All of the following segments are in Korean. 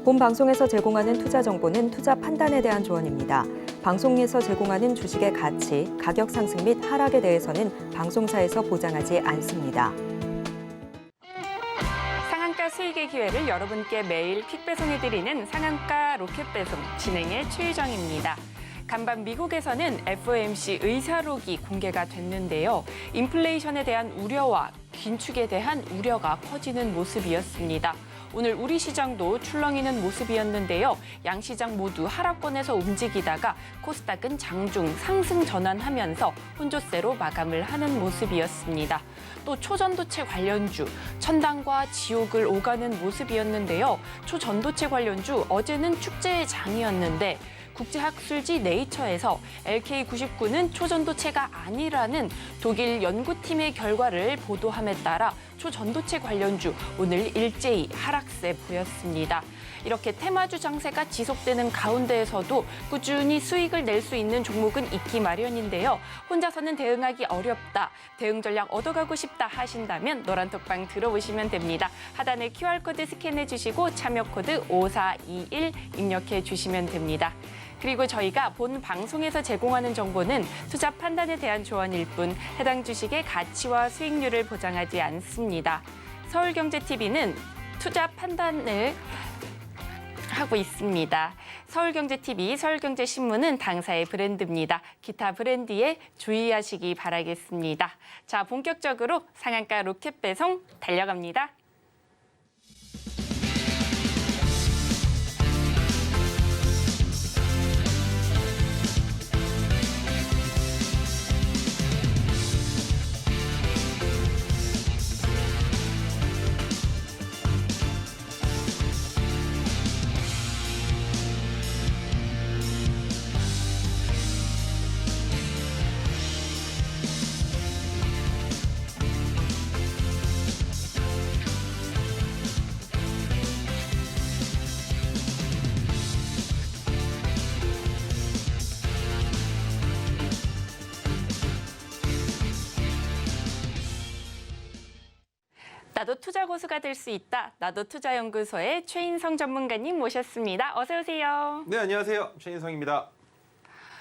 본 방송에서 제공하는 투자 정보는 투자 판단에 대한 조언입니다. 방송에서 제공하는 주식의 가치, 가격 상승 및 하락에 대해서는 방송사에서 보장하지 않습니다. 상한가 수익의 기회를 여러분께 매일 퀵 배송해드리는 상한가 로켓 배송 진행의 최유정입니다. 간밤 미국에서는 FOMC 의사록이 공개가 됐는데요. 인플레이션에 대한 우려와 긴축에 대한 우려가 커지는 모습이었습니다. 오늘 우리 시장도 출렁이는 모습이었는데요. 양 시장 모두 하락권에서 움직이다가 코스닥은 장중 상승 전환하면서 혼조세로 마감을 하는 모습이었습니다. 또 초전도체 관련주, 천당과 지옥을 오가는 모습이었는데요. 초전도체 관련주 어제는 축제의 장이었는데 국제학술지 네이처에서 LK99는 초전도체가 아니라는 독일 연구팀의 결과를 보도함에 따라 초전도체 관련주 오늘 일제히 하락세 보였습니다. 이렇게 테마주 장세가 지속되는 가운데에서도 꾸준히 수익을 낼 수 있는 종목은 있기 마련인데요. 혼자서는 대응하기 어렵다, 대응 전략 얻어가고 싶다 하신다면 노란톡방 들어오시면 됩니다. 하단에 QR코드 스캔해 주시고 참여 코드 5421 입력해 주시면 됩니다. 그리고 저희가 본 방송에서 제공하는 정보는 투자 판단에 대한 조언일 뿐 해당 주식의 가치와 수익률을 보장하지 않습니다. 서울경제TV는 투자 판단을 하고 있습니다. 서울경제TV, 서울경제신문은 당사의 브랜드입니다. 기타 브랜드에 주의하시기 바라겠습니다. 자, 본격적으로 상한가 로켓 배송 달려갑니다. 나도 투자 고수가 될 수 있다. 나도 투자연구소의 최인성 전문가님 모셨습니다. 어서 오세요. 네, 안녕하세요. 최인성입니다.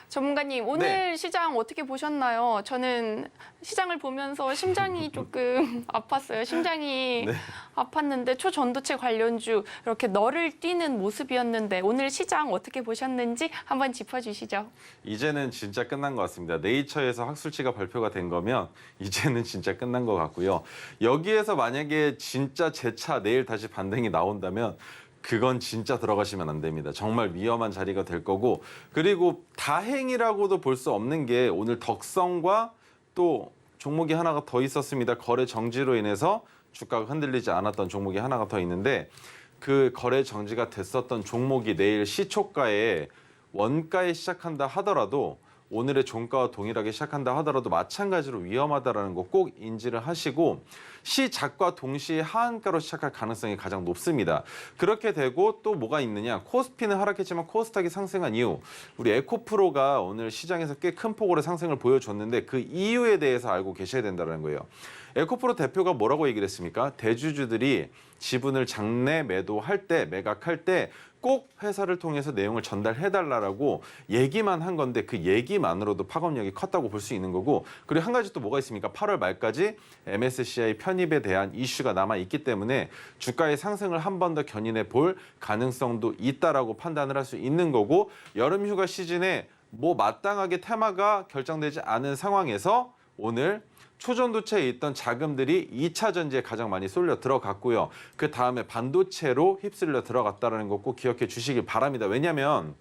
전문가님, 오늘 시장 어떻게 보셨나요? 저는 시장을 보면서 심장이 조금 아팠어요. 심장이 아팠는데 초전도체 관련주 이렇게 너를 뛰는 모습이었는데 오늘 시장 어떻게 보셨는지 한번 짚어주시죠. 이제는 진짜 끝난 것 같습니다. 네이처에서 학술지가 발표가 된 거면 이제는 진짜 끝난 것 같고요. 여기에서 만약에 진짜 재차 내일 다시 반등이 나온다면 그건 진짜 들어가시면 안 됩니다. 정말 위험한 자리가 될 거고, 그리고 다행이라고도 볼 수 없는 게 오늘 덕성과 또 종목이 하나가 더 있었습니다. 거래 정지로 인해서 주가가 흔들리지 않았던 종목이 하나가 더 있는데 그 거래 정지가 됐었던 종목이 내일 시초가에 원가에 시작한다 하더라도 오늘의 종가와 동일하게 시작한다 하더라도 마찬가지로 위험하다라는 거 꼭 인지를 하시고 시작과 동시에 하한가로 시작할 가능성이 가장 높습니다. 그렇게 되고 또 뭐가 있느냐? 코스피는 하락했지만 코스닥이 상승한 이유. 우리 에코프로가 오늘 시장에서 꽤 큰 폭으로 상승을 보여줬는데 그 이유에 대해서 알고 계셔야 된다는 거예요. 에코프로 대표가 뭐라고 얘기를 했습니까? 대주주들이 지분을 장내 매도할 때, 매각할 때 꼭 회사를 통해서 내용을 전달해달라고 얘기만 한 건데 그 얘기만으로도 파급력이 컸다고 볼 수 있는 거고, 그리고 한 가지 또 뭐가 있습니까? 8월 말까지 MSCI 편입에 대한 이슈가 남아있기 때문에 주가의 상승을 한 번 더 견인해 볼 가능성도 있다라고 판단을 할 수 있는 거고, 여름 휴가 시즌에 뭐 마땅하게 테마가 결정되지 않은 상황에서 오늘 초전도체에 있던 자금들이 2차 전지에 가장 많이 쏠려 들어갔고요. 그 다음에 반도체로 휩쓸려 들어갔다는 거 꼭 기억해 주시길 바랍니다. 왜냐하면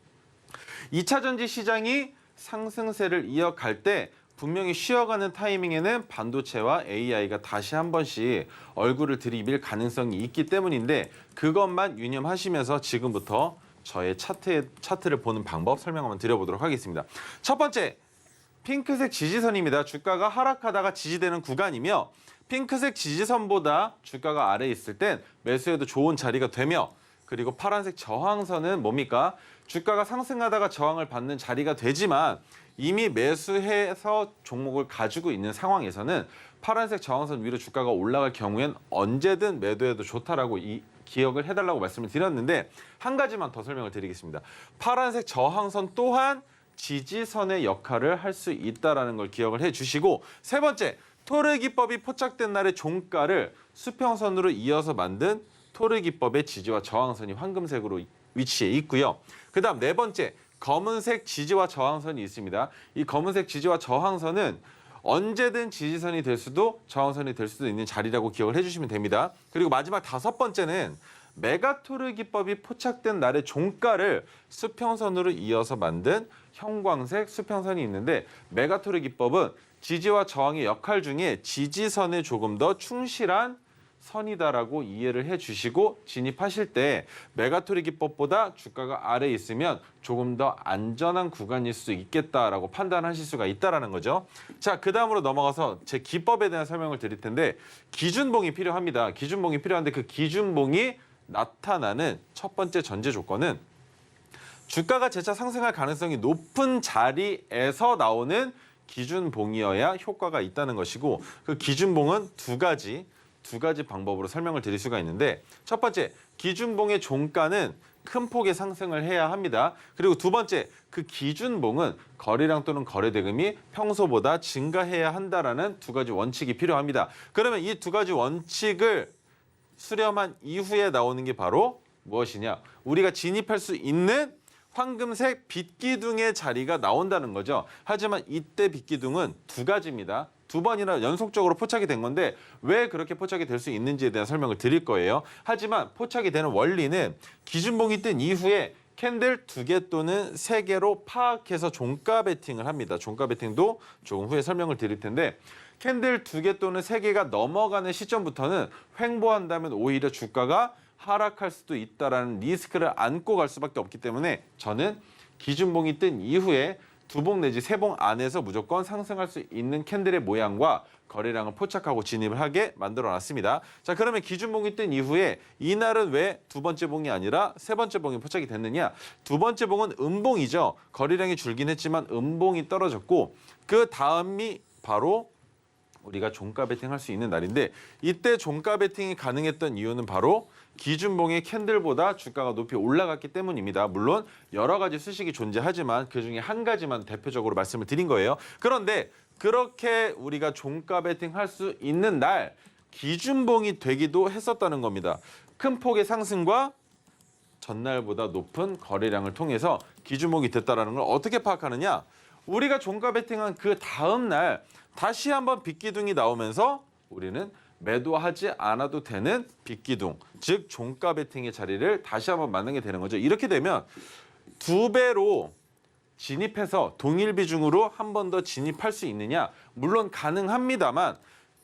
2차 전지 시장이 상승세를 이어갈 때 분명히 쉬어가는 타이밍에는 반도체와 AI가 다시 한 번씩 얼굴을 들이밀 가능성이 있기 때문인데 그것만 유념하시면서 지금부터 저의 차트를 보는 방법 설명 한번 드려보도록 하겠습니다. 첫 번째, 핑크색 지지선입니다. 주가가 하락하다가 지지되는 구간이며 핑크색 지지선보다 주가가 아래에 있을 땐 매수해도 좋은 자리가 되며, 그리고 파란색 저항선은 뭡니까? 주가가 상승하다가 저항을 받는 자리가 되지만 이미 매수해서 종목을 가지고 있는 상황에서는 파란색 저항선 위로 주가가 올라갈 경우엔 언제든 매도해도 좋다라고 기억을 해달라고 말씀을 드렸는데 한 가지만 더 설명을 드리겠습니다. 파란색 저항선 또한 지지선의 역할을 할 수 있다는 걸 기억을 해주시고 세 번째, 토르 기법이 포착된 날의 종가를 수평선으로 이어서 만든 토르 기법의 지지와 저항선이 황금색으로 위치해 있고요. 그다음 네 번째, 검은색 지지와 저항선이 있습니다. 이 검은색 지지와 저항선은 언제든 지지선이 될 수도 저항선이 될 수도 있는 자리라고 기억을 해주시면 됩니다. 그리고 마지막 다섯 번째는 메가토르 기법이 포착된 날의 종가를 수평선으로 이어서 만든 형광색 수평선이 있는데 메가토르 기법은 지지와 저항의 역할 중에 지지선에 조금 더 충실한 선이다라고 이해를 해주시고 진입하실 때 메가토르 기법보다 주가가 아래에 있으면 조금 더 안전한 구간일 수 있겠다라고 판단하실 수가 있다라는 거죠. 자, 그 다음으로 넘어가서 제 기법에 대한 설명을 드릴 텐데 기준봉이 필요합니다. 기준봉이 필요한데 그 기준봉이 나타나는 첫 번째 전제 조건은 주가가 재차 상승할 가능성이 높은 자리에서 나오는 기준봉이어야 효과가 있다는 것이고 그 기준봉은 두 가지 방법으로 설명을 드릴 수가 있는데 첫 번째, 기준봉의 종가는 큰 폭의 상승을 해야 합니다. 그리고 두 번째, 그 기준봉은 거래량 또는 거래 대금이 평소보다 증가해야 한다라는 두 가지 원칙이 필요합니다. 그러면 이 두 가지 원칙을 수렴한 이후에 나오는 게 바로 무엇이냐? 우리가 진입할 수 있는 황금색 빗기둥의 자리가 나온다는 거죠. 하지만 이때 빗기둥은 두 가지입니다. 두 번이나 연속적으로 포착이 된 건데 왜 그렇게 포착이 될 수 있는지에 대한 설명을 드릴 거예요. 하지만 포착이 되는 원리는 기준봉이 뜬 이후에 캔들 2개 또는 3개로 파악해서 종가 베팅을 합니다. 종가 베팅도 조금 후에 설명을 드릴 텐데 캔들 2개 또는 3개가 넘어가는 시점부터는 횡보한다면 오히려 주가가 하락할 수도 있다라는 리스크를 안고 갈 수밖에 없기 때문에 저는 기준봉이 뜬 이후에 2봉 내지 3봉 안에서 무조건 상승할 수 있는 캔들의 모양과 거래량을 포착하고 진입을 하게 만들어놨습니다. 자, 그러면 기준봉이 뜬 이후에 이날은 왜 두 번째 봉이 아니라 세 번째 봉이 포착이 됐느냐? 두 번째 봉은 음봉이죠. 거래량이 줄긴 했지만 음봉이 떨어졌고 그 다음이 바로 우리가 종가 베팅할 수 있는 날인데 이때 종가 베팅이 가능했던 이유는 바로 기준봉의 캔들보다 주가가 높이 올라갔기 때문입니다. 물론 여러 가지 수식이 존재하지만 그중에 한 가지만 대표적으로 말씀을 드린 거예요. 그런데 그렇게 우리가 종가 베팅할 수 있는 날 기준봉이 되기도 했었다는 겁니다. 큰 폭의 상승과 전날보다 높은 거래량을 통해서 기준봉이 됐다는 걸 어떻게 파악하느냐? 우리가 종가 베팅한 그 다음 날 다시 한번 빗기둥이 나오면서 우리는 매도하지 않아도 되는 빗기둥, 즉 종가 베팅의 자리를 다시 한번 만나게 되는 거죠. 이렇게 되면 2배로 진입해서 동일 비중으로 한 번 더 진입할 수 있느냐? 물론 가능합니다만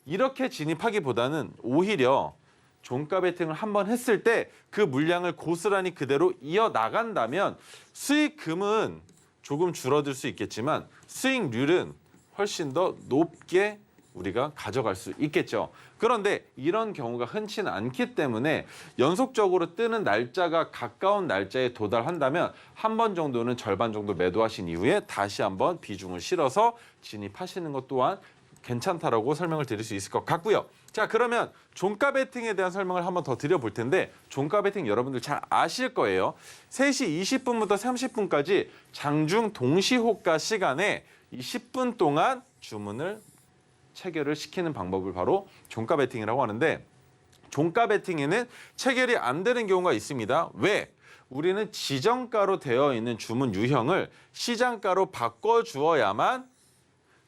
이렇게 진입하기보다는 오히려 종가 베팅을 한 번 했을 때 그 물량을 고스란히 그대로 이어나간다면 수익금은 조금 줄어들 수 있겠지만 수익률은 훨씬 더 높게 우리가 가져갈 수 있겠죠. 그런데 이런 경우가 흔치는 않기 때문에 연속적으로 뜨는 날짜가 가까운 날짜에 도달한다면 한 번 정도는 절반 정도 매도하신 이후에 다시 한번 비중을 실어서 진입하시는 것 또한 괜찮다라고 설명을 드릴 수 있을 것 같고요. 자, 그러면 종가 베팅에 대한 설명을 한번 더 드려볼 텐데 종가 베팅 여러분들 잘 아실 거예요. 3시 20분부터 30분까지 장중 동시 호가 시간에 이 10분 동안 주문을 체결을 시키는 방법을 바로 종가 베팅이라고 하는데 종가 베팅에는 체결이 안 되는 경우가 있습니다. 왜? 우리는 지정가로 되어 있는 주문 유형을 시장가로 바꿔주어야만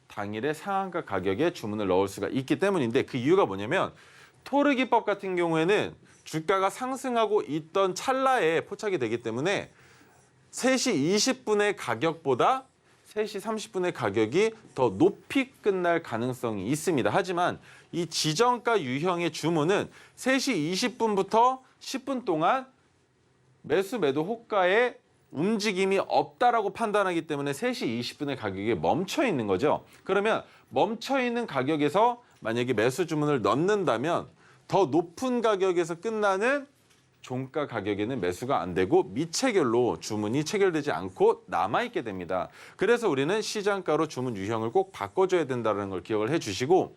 당일의 상한가 가격에 주문을 넣을 수가 있기 때문인데 그 이유가 뭐냐면 토르 기법 같은 경우에는 주가가 상승하고 있던 찰나에 포착이 되기 때문에 3시 20분의 가격보다 3시 30분의 가격이 더 높이 끝날 가능성이 있습니다. 하지만 이 지정가 유형의 주문은 3시 20분부터 10분 동안 매수 매도 호가에 움직임이 없다라고 판단하기 때문에 3시 20분의 가격이 멈춰 있는 거죠. 그러면 멈춰 있는 가격에서 만약에 매수 주문을 넣는다면 더 높은 가격에서 끝나는 종가 가격에는 매수가 안 되고 미체결로 주문이 체결되지 않고 남아있게 됩니다. 그래서 우리는 시장가로 주문 유형을 꼭 바꿔줘야 된다는 걸 기억을 해주시고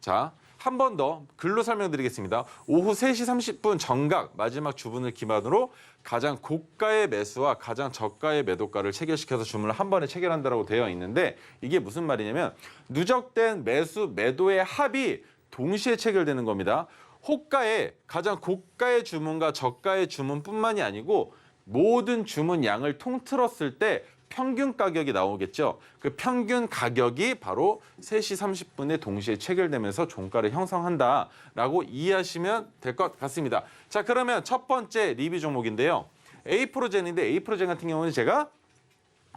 자, 한 번 더 글로 설명드리겠습니다. 오후 3시 30분 정각 마지막 주문을 기반으로 가장 고가의 매수와 가장 저가의 매도가를 체결시켜서 주문을 한 번에 체결한다고 되어 있는데 이게 무슨 말이냐면 누적된 매수, 매도의 합이 동시에 체결되는 겁니다. 호가의 가장 고가의 주문과 저가의 주문뿐만이 아니고 모든 주문 양을 통틀었을 때 평균 가격이 나오겠죠. 그 평균 가격이 바로 3시 30분에 동시에 체결되면서 종가를 형성한다라고 이해하시면 될 것 같습니다. 자, 그러면 첫 번째 리뷰 종목인데요. 에이프로젠인데 에이프로젠 같은 경우는 제가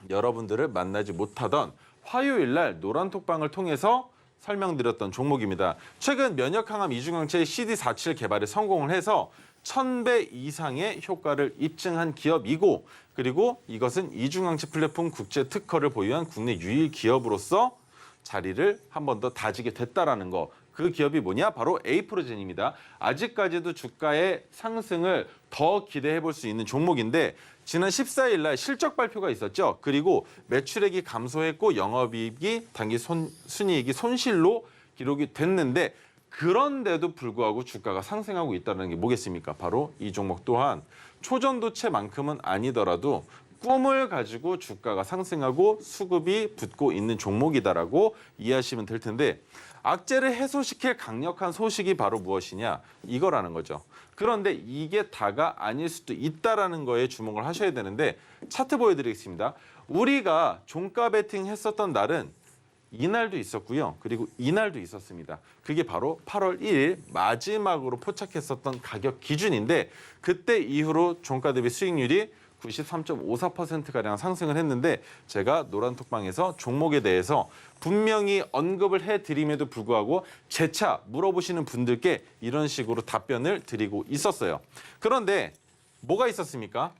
여러분들을 만나지 못하던 화요일 날 노란톡방을 통해서 설명드렸던 종목입니다. 최근 면역항암 이중항체 CD47 개발에 성공을 해서 1000배 이상의 효과를 입증한 기업이고 그리고 이것은 이중항체 플랫폼 국제 특허를 보유한 국내 유일 기업으로서 자리를 한 번 더 다지게 됐다라는 거. 그 기업이 뭐냐? 바로 에이프로젠입니다. 아직까지도 주가의 상승을 더 기대해 볼 수 있는 종목인데 지난 14일 날 실적 발표가 있었죠. 그리고 매출액이 감소했고 영업이익이 단기 순이익이 손실로 기록이 됐는데 그런데도 불구하고 주가가 상승하고 있다는 게 뭐겠습니까? 바로 이 종목 또한 초전도체만큼은 아니더라도 꿈을 가지고 주가가 상승하고 수급이 붙고 있는 종목이다라고 이해하시면 될 텐데 악재를 해소시킬 강력한 소식이 바로 무엇이냐? 이거라는 거죠. 그런데 이게 다가 아닐 수도 있다라는 거에 주목을 하셔야 되는데 차트 보여드리겠습니다. 우리가 종가 베팅 했었던 날은 이날도 있었고요. 그리고 이날도 있었습니다. 그게 바로 8월 1일 마지막으로 포착했었던 가격 기준인데 그때 이후로 종가 대비 수익률이 93.54%가량 상승을 했는데 제가 노란톡방에서 종목에 대해서 분명히 언급을 해드림에도 불구하고 재차 물어보시는 분들께 이런 식으로 답변을 드리고 있었어요. 그런데 뭐가 있었습니까?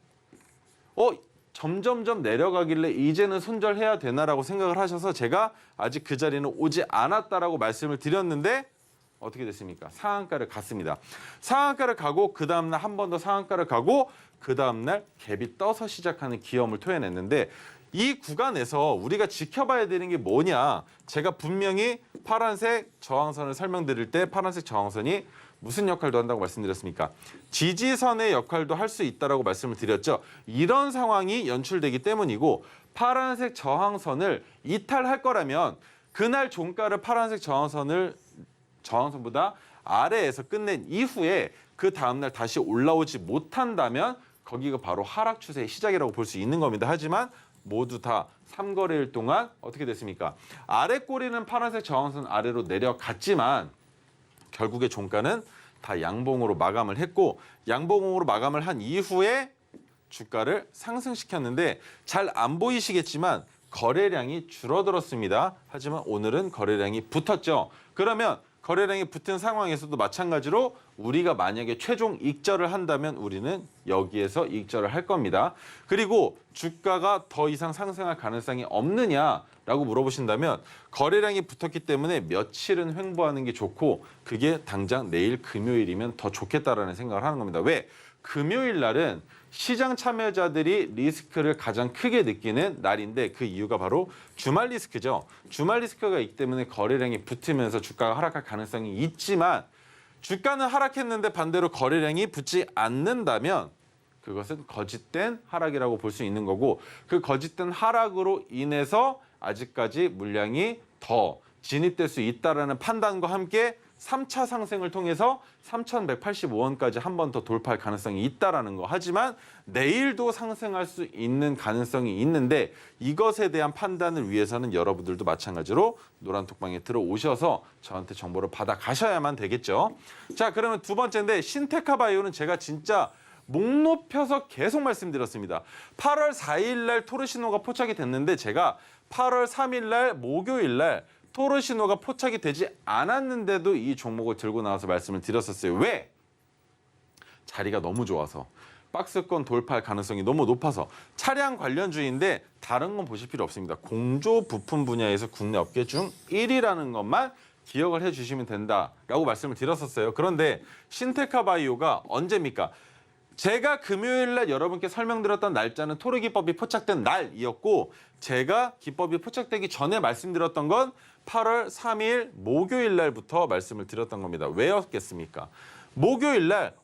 점점점 내려가길래 이제는 손절해야 되나라고 생각을 하셔서 제가 아직 그 자리는 오지 않았다라고 말씀을 드렸는데 어떻게 됐습니까? 상한가를 갔습니다. 상한가를 가고 그 다음날 한 번 더 상한가를 가고 그 다음날 갭이 떠서 시작하는 기염을 토해냈는데 이 구간에서 우리가 지켜봐야 되는 게 뭐냐? 제가 분명히 파란색 저항선을 설명드릴 때 파란색 저항선이 무슨 역할도 한다고 말씀드렸습니까? 지지선의 역할도 할 수 있다라고 말씀을 드렸죠. 이런 상황이 연출되기 때문이고 파란색 저항선을 이탈할 거라면 그날 종가를 파란색 저항선보다 아래에서 끝낸 이후에 그 다음날 다시 올라오지 못한다면 거기가 바로 하락 추세의 시작이라고 볼 수 있는 겁니다. 하지만 모두 다 3거래일 동안 어떻게 됐습니까? 아래 꼬리는 파란색 저항선 아래로 내려갔지만 결국에 종가는 다 양봉으로 마감을 했고 양봉으로 마감을 한 이후에 주가를 상승시켰는데 잘 안 보이시겠지만 거래량이 줄어들었습니다. 하지만 오늘은 거래량이 붙었죠. 그러면 거래량이 붙은 상황에서도 마찬가지로 우리가 만약에 최종 익절을 한다면 우리는 여기에서 익절을 할 겁니다. 그리고 주가가 더 이상 상승할 가능성이 없느냐라고 물어보신다면 거래량이 붙었기 때문에 며칠은 횡보하는 게 좋고 그게 당장 내일 금요일이면 더 좋겠다라는 생각을 하는 겁니다. 왜? 금요일 날은 시장 참여자들이 리스크를 가장 크게 느끼는 날인데 그 이유가 바로 주말 리스크죠. 주말 리스크가 있기 때문에 거래량이 붙으면서 주가가 하락할 가능성이 있지만 주가는 하락했는데 반대로 거래량이 붙지 않는다면 그것은 거짓된 하락이라고 볼 수 있는 거고 그 거짓된 하락으로 인해서 아직까지 물량이 더 진입될 수 있다라는 판단과 함께 3차 상승을 통해서 3,185원까지 한 번 더 돌파할 가능성이 있다라는 거. 하지만 내일도 상승할 수 있는 가능성이 있는데 이것에 대한 판단을 위해서는 여러분들도 마찬가지로 노란톡방에 들어오셔서 저한테 정보를 받아 가셔야만 되겠죠. 자, 그러면 두 번째인데 신테카바이오는 제가 진짜 목 높여서 계속 말씀드렸습니다. 8월 4일 날 토르신호가 포착이 됐는데 제가 8월 3일 날 목요일 날 토르신호가 포착이 되지 않았는데도 이 종목을 들고 나와서 말씀을 드렸었어요. 왜? 자리가 너무 좋아서. 박스권 돌파할 가능성이 너무 높아서. 차량 관련주인데 다른 건 보실 필요 없습니다. 공조 부품 분야에서 국내 업계 중 1위라는 것만 기억을 해주시면 된다라고 말씀을 드렸었어요. 그런데 신테카바이오가 언제입니까? 제가 금요일 날 여러분께 설명드렸던 날짜는 토르 기법이 포착된 날이었고 제가 기법이 포착되기 전에 말씀드렸던 건 8월 3일 목요일 날부터 말씀을 드렸던 겁니다. 왜였겠습니까? 목요일 날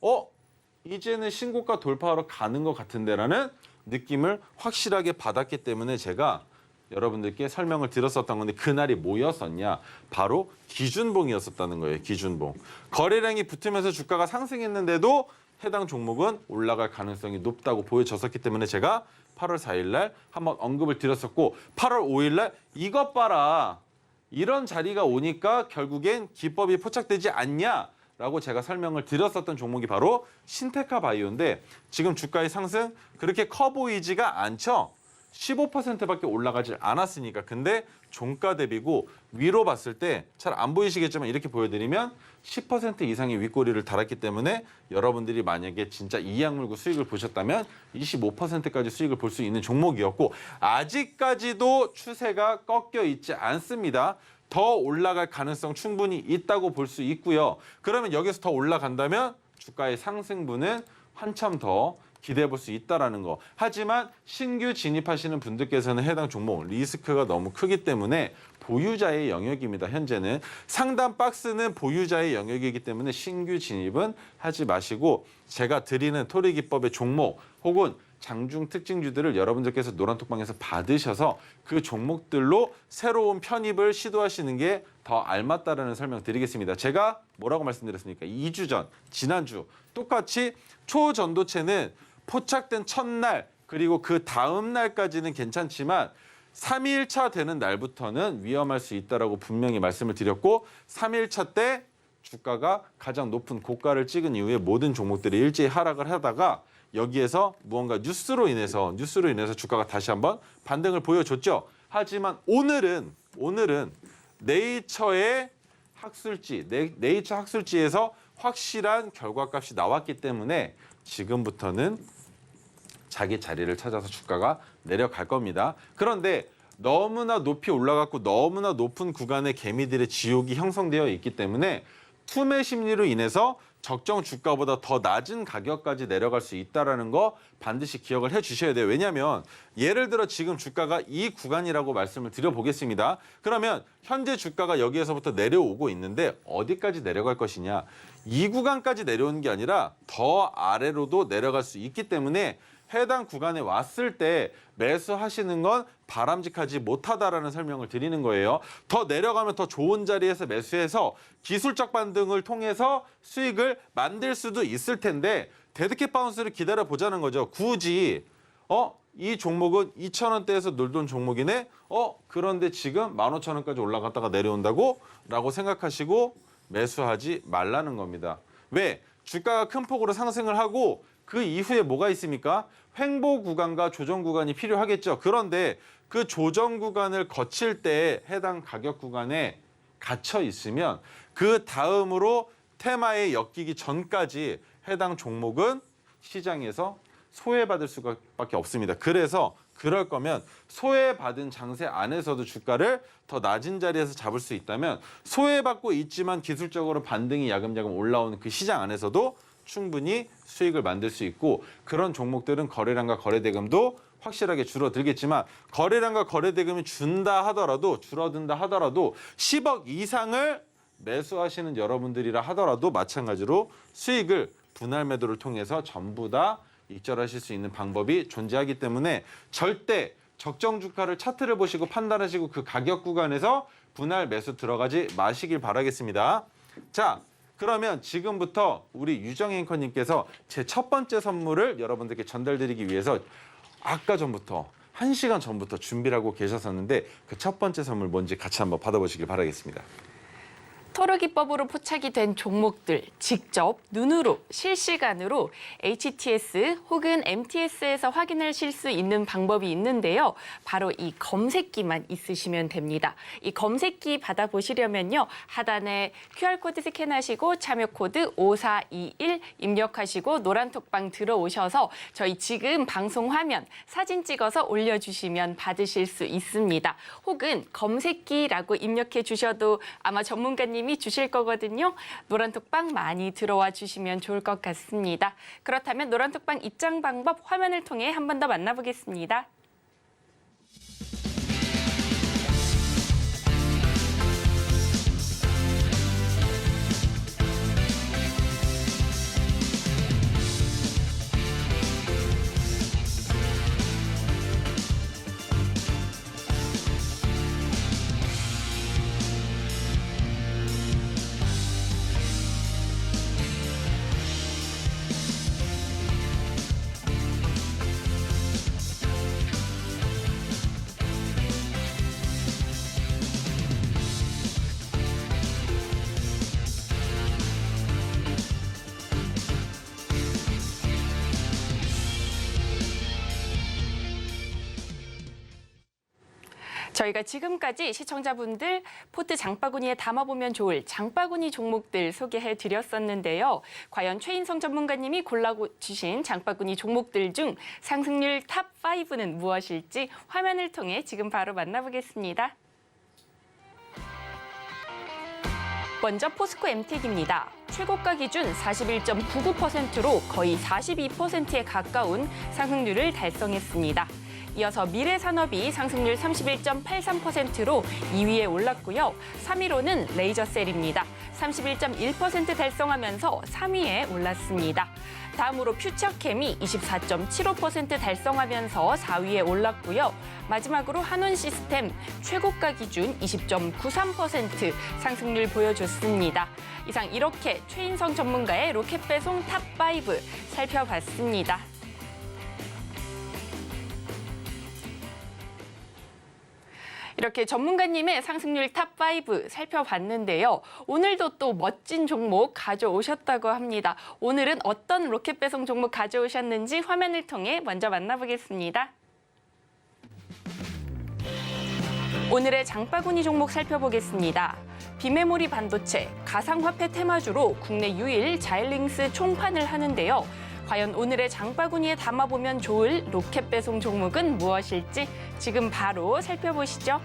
이제는 신고가 돌파하러 가는 것 같은데라는 느낌을 확실하게 받았기 때문에 제가 여러분들께 설명을 드렸었던 건데 그날이 뭐였었냐? 바로 기준봉이었었다는 거예요. 기준봉. 거래량이 붙으면서 주가가 상승했는데도 해당 종목은 올라갈 가능성이 높다고 보여졌었기 때문에 제가 8월 4일 날 한번 언급을 드렸었고 8월 5일 날 이것 봐라. 이런 자리가 오니까 결국엔 기법이 포착되지 않냐라고 제가 설명을 드렸었던 종목이 바로 신테카 바이오인데 지금 주가의 상승 그렇게 커 보이지가 않죠. 15%밖에 올라가질 않았으니까. 근데 종가 대비고 위로 봤을 때 잘 안 보이시겠지만 이렇게 보여드리면 10% 이상의 윗꼬리를 달았기 때문에 여러분들이 만약에 진짜 이약물고 수익을 보셨다면 25%까지 수익을 볼 수 있는 종목이었고 아직까지도 추세가 꺾여 있지 않습니다. 더 올라갈 가능성 충분히 있다고 볼 수 있고요. 그러면 여기서 더 올라간다면 주가의 상승분은 한참 더 기대해 볼 수 있다라는 거. 하지만 신규 진입하시는 분들께서는 해당 종목 리스크가 너무 크기 때문에 보유자의 영역입니다. 현재는 상단 박스는 보유자의 영역이기 때문에 신규 진입은 하지 마시고 제가 드리는 토리 기법의 종목 혹은 장중 특징주들을 여러분들께서 노란톡방에서 받으셔서 그 종목들로 새로운 편입을 시도하시는 게 더 알맞다라는 설명 드리겠습니다. 제가 뭐라고 말씀드렸습니까? 2주 전, 지난주 똑같이 초전도체는 포착된 첫날 그리고 그 다음 날까지는 괜찮지만 3일차 되는 날부터는 위험할 수 있다라고 분명히 말씀을 드렸고 3일차 때 주가가 가장 높은 고가를 찍은 이후에 모든 종목들이 일제히 하락을 하다가 여기에서 무언가 뉴스로 인해서 주가가 다시 한번 반등을 보여줬죠. 하지만 오늘은 네이처의 학술지, 네이처 학술지에서 확실한 결과값이 나왔기 때문에 지금부터는 자기 자리를 찾아서 주가가 내려갈 겁니다. 그런데 너무나 높이 올라갔고 너무나 높은 구간에 개미들의 지옥이 형성되어 있기 때문에 투매 심리로 인해서 적정 주가보다 더 낮은 가격까지 내려갈 수 있다는 거 반드시 기억을 해주셔야 돼요. 왜냐하면 예를 들어 지금 주가가 이 구간이라고 말씀을 드려보겠습니다. 그러면 현재 주가가 여기에서부터 내려오고 있는데 어디까지 내려갈 것이냐. 이 구간까지 내려오는 게 아니라 더 아래로도 내려갈 수 있기 때문에 해당 구간에 왔을 때 매수하시는 건 바람직하지 못하다라는 설명을 드리는 거예요. 더 내려가면 더 좋은 자리에서 매수해서 기술적 반등을 통해서 수익을 만들 수도 있을 텐데 데드캣 바운스를 기다려보자는 거죠. 굳이 이 종목은 2,000원대에서 놀던 종목이네. 그런데 지금 15,000원까지 올라갔다가 내려온다고? 라고 생각하시고 매수하지 말라는 겁니다. 왜? 주가가 큰 폭으로 상승을 하고 그 이후에 뭐가 있습니까? 횡보 구간과 조정 구간이 필요하겠죠. 그런데 그 조정 구간을 거칠 때 해당 가격 구간에 갇혀 있으면 그 다음으로 테마에 엮이기 전까지 해당 종목은 시장에서 소외받을 수밖에 없습니다. 그래서 그럴 거면 소외받은 장세 안에서도 주가를 더 낮은 자리에서 잡을 수 있다면 소외받고 있지만 기술적으로 반등이 야금야금 올라오는 그 시장 안에서도 충분히 수익을 만들 수 있고 그런 종목들은 거래량과 거래대금도 확실하게 줄어들겠지만 거래량과 거래대금이 줄어든다 하더라도 10억 이상을 매수하시는 여러분들이라 하더라도 마찬가지로 수익을 분할 매도를 통해서 전부 다 익절하실 수 있는 방법이 존재하기 때문에 절대 적정 주가를 차트를 보시고 판단하시고 그 가격 구간에서 분할 매수 들어가지 마시길 바라겠습니다. 자, 그러면 지금부터 우리 유정 앵커님께서 제 첫 번째 선물을 여러분들께 전달드리기 위해서 아까 전부터 1시간 전부터 준비를 하고 계셨었는데 그 첫 번째 선물 뭔지 같이 한번 받아보시길 바라겠습니다. 토르 기법으로 포착이 된 종목들 직접 눈으로 실시간으로 HTS 혹은 MTS에서 확인하실 수 있는 방법이 있는데요. 바로 이 검색기만 있으시면 됩니다. 이 검색기 받아보시려면요. 하단에 QR코드 스캔하시고 참여 코드 5421 입력하시고 노란톡방 들어오셔서 저희 지금 방송 화면 사진 찍어서 올려주시면 받으실 수 있습니다. 혹은 검색기라고 입력해 주셔도 아마 전문가님이 전문가님이 주실 거거든요. 노란톡방 많이 들어와 주시면 좋을 것 같습니다. 그렇다면 노란톡방 입장 방법 화면을 통해 한 번 더 만나보겠습니다. 저희가 지금까지 시청자분들 포트 장바구니에 담아보면 좋을 장바구니 종목들 소개해드렸었는데요. 과연 최인성 전문가님이 골라주신 장바구니 종목들 중 상승률 탑5는 무엇일지 화면을 통해 지금 바로 만나보겠습니다. 먼저 포스코 MTEK입니다. 최고가 기준 41.99%로 거의 42%에 가까운 상승률을 달성했습니다. 이어서 미래산업이 상승률 31.83%로 2위에 올랐고요. 3위로는 레이저셀입니다. 31.1% 달성하면서 3위에 올랐습니다. 다음으로 퓨처캠이 24.75% 달성하면서 4위에 올랐고요. 마지막으로 한온시스템 최고가 기준 20.93% 상승률 보여줬습니다. 이상 이렇게 최인성 전문가의 로켓배송 탑5 살펴봤습니다. 이렇게 전문가님의 상승률 탑5 살펴봤는데요. 오늘도 또 멋진 종목 가져오셨다고 합니다. 오늘은 어떤 로켓 배송 종목 가져오셨는지 화면을 통해 먼저 만나보겠습니다. 오늘의 장바구니 종목 살펴보겠습니다. 비메모리 반도체, 가상화폐 테마주로 국내 유일 자일링스 총판을 하는데요. 과연 오늘의 장바구니에 담아보면 좋을 로켓 배송 종목은 무엇일지 지금 바로 살펴보시죠.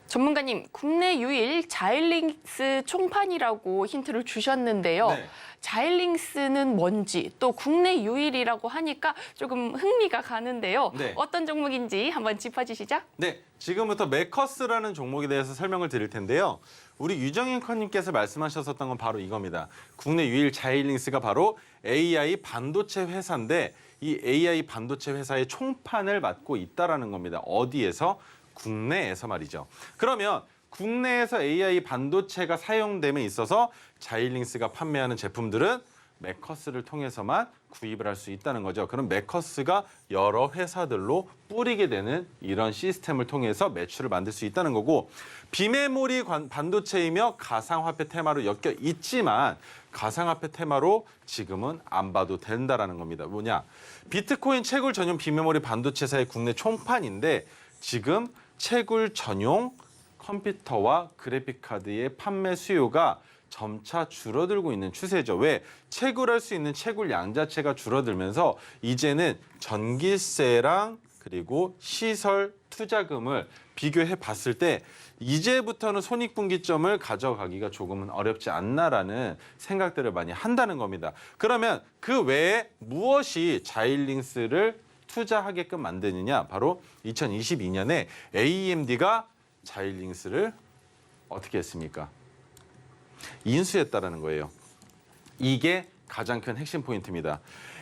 전문가님, 국내 유일 자일링스 총판이라고 힌트를 주셨는데요. 네. 자일링스는 뭔지 또 국내 유일이라고 하니까 조금 흥미가 가는데요. 네. 어떤 종목인지 한번 짚어주시죠. 네, 지금부터 메커스라는 종목에 대해서 설명을 드릴 텐데요. 우리 유정인 커님께서 말씀하셨었던 건 바로 이겁니다. 국내 유일 자일링스가 바로 AI 반도체 회사인데 이 AI 반도체 회사의 총판을 맡고 있다라는 겁니다. 어디에서? 국내에서 말이죠. 그러면 국내에서 AI 반도체가 사용됨에 있어서 자일링스가 판매하는 제품들은 메커스를 통해서만 구입을 할 수 있다는 거죠. 그럼 메커스가 여러 회사들로 뿌리게 되는 이런 시스템을 통해서 매출을 만들 수 있다는 거고, 비메모리 반도체이며 가상화폐 테마로 엮여 있지만 가상화폐 테마로 지금은 안 봐도 된다라는 겁니다. 뭐냐? 비트코인 채굴 전용 비메모리 반도체사의 국내 총판인데 지금 채굴 전용 컴퓨터와 그래픽카드의 판매 수요가 점차 줄어들고 있는 추세죠. 왜? 채굴할 수 있는 채굴 양 자체가 줄어들면서 이제는 전기세랑 그리고 시설 투자금을 비교해 봤을 때 이제부터는 손익분기점을 가져가기가 조금은 어렵지 않나라는 생각들을 많이 한다는 겁니다. 그러면 그 외에 무엇이 자일링스를 투자하게끔 만드느냐? 바로 2022년에 AMD가 자일링스를 어떻게 했습니까? 인수했다라는 거예요. 이게 가장 큰 핵심 포인트입니다.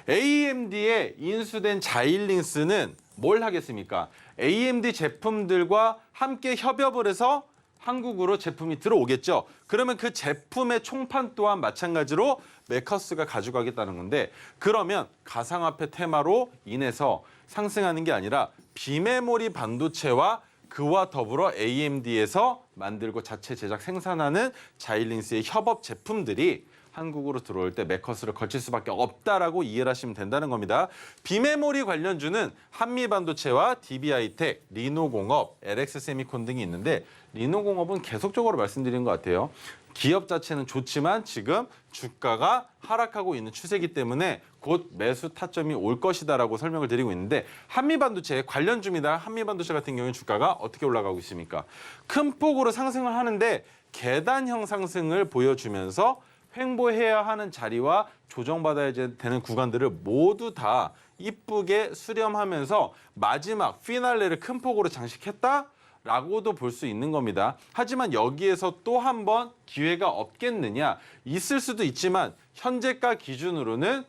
AMD에 인수된 자일링스는 뭘 하겠습니까? AMD 제품들과 함께 협업을 해서 한국으로 제품이 들어오겠죠. 그러면 그 제품의 총판 또한 마찬가지로 메커스가 가져가겠다는 건데, 그러면 가상화폐 테마로 인해서 상승하는 게 아니라 비메모리 반도체와 그와 더불어 AMD에서 만들고 자체 제작 생산하는 자일링스의 협업 제품들이 한국으로 들어올 때 메커스를 걸칠 수밖에 없다라고 이해를 하시면 된다는 겁니다. 비메모리 관련주는 한미반도체와 DB하이텍, 리노공업, LX세미콘 등이 있는데 리노공업은 계속적으로 말씀드린 것 같아요. 기업 자체는 좋지만 지금 주가가 하락하고 있는 추세이기 때문에 곧 매수 타점이 올 것이다라고 설명을 드리고 있는데 한미반도체 관련주입니다. 한미반도체 같은 경우는 주가가 어떻게 올라가고 있습니까? 큰 폭으로 상승을 하는데 계단형 상승을 보여주면서 횡보해야 하는 자리와 조정받아야 되는 구간들을 모두 다 이쁘게 수렴하면서 마지막 피날레를 큰 폭으로 장식했다라고도 볼 수 있는 겁니다. 하지만 여기에서 또 한 번 기회가 없겠느냐? 있을 수도 있지만 현재가 기준으로는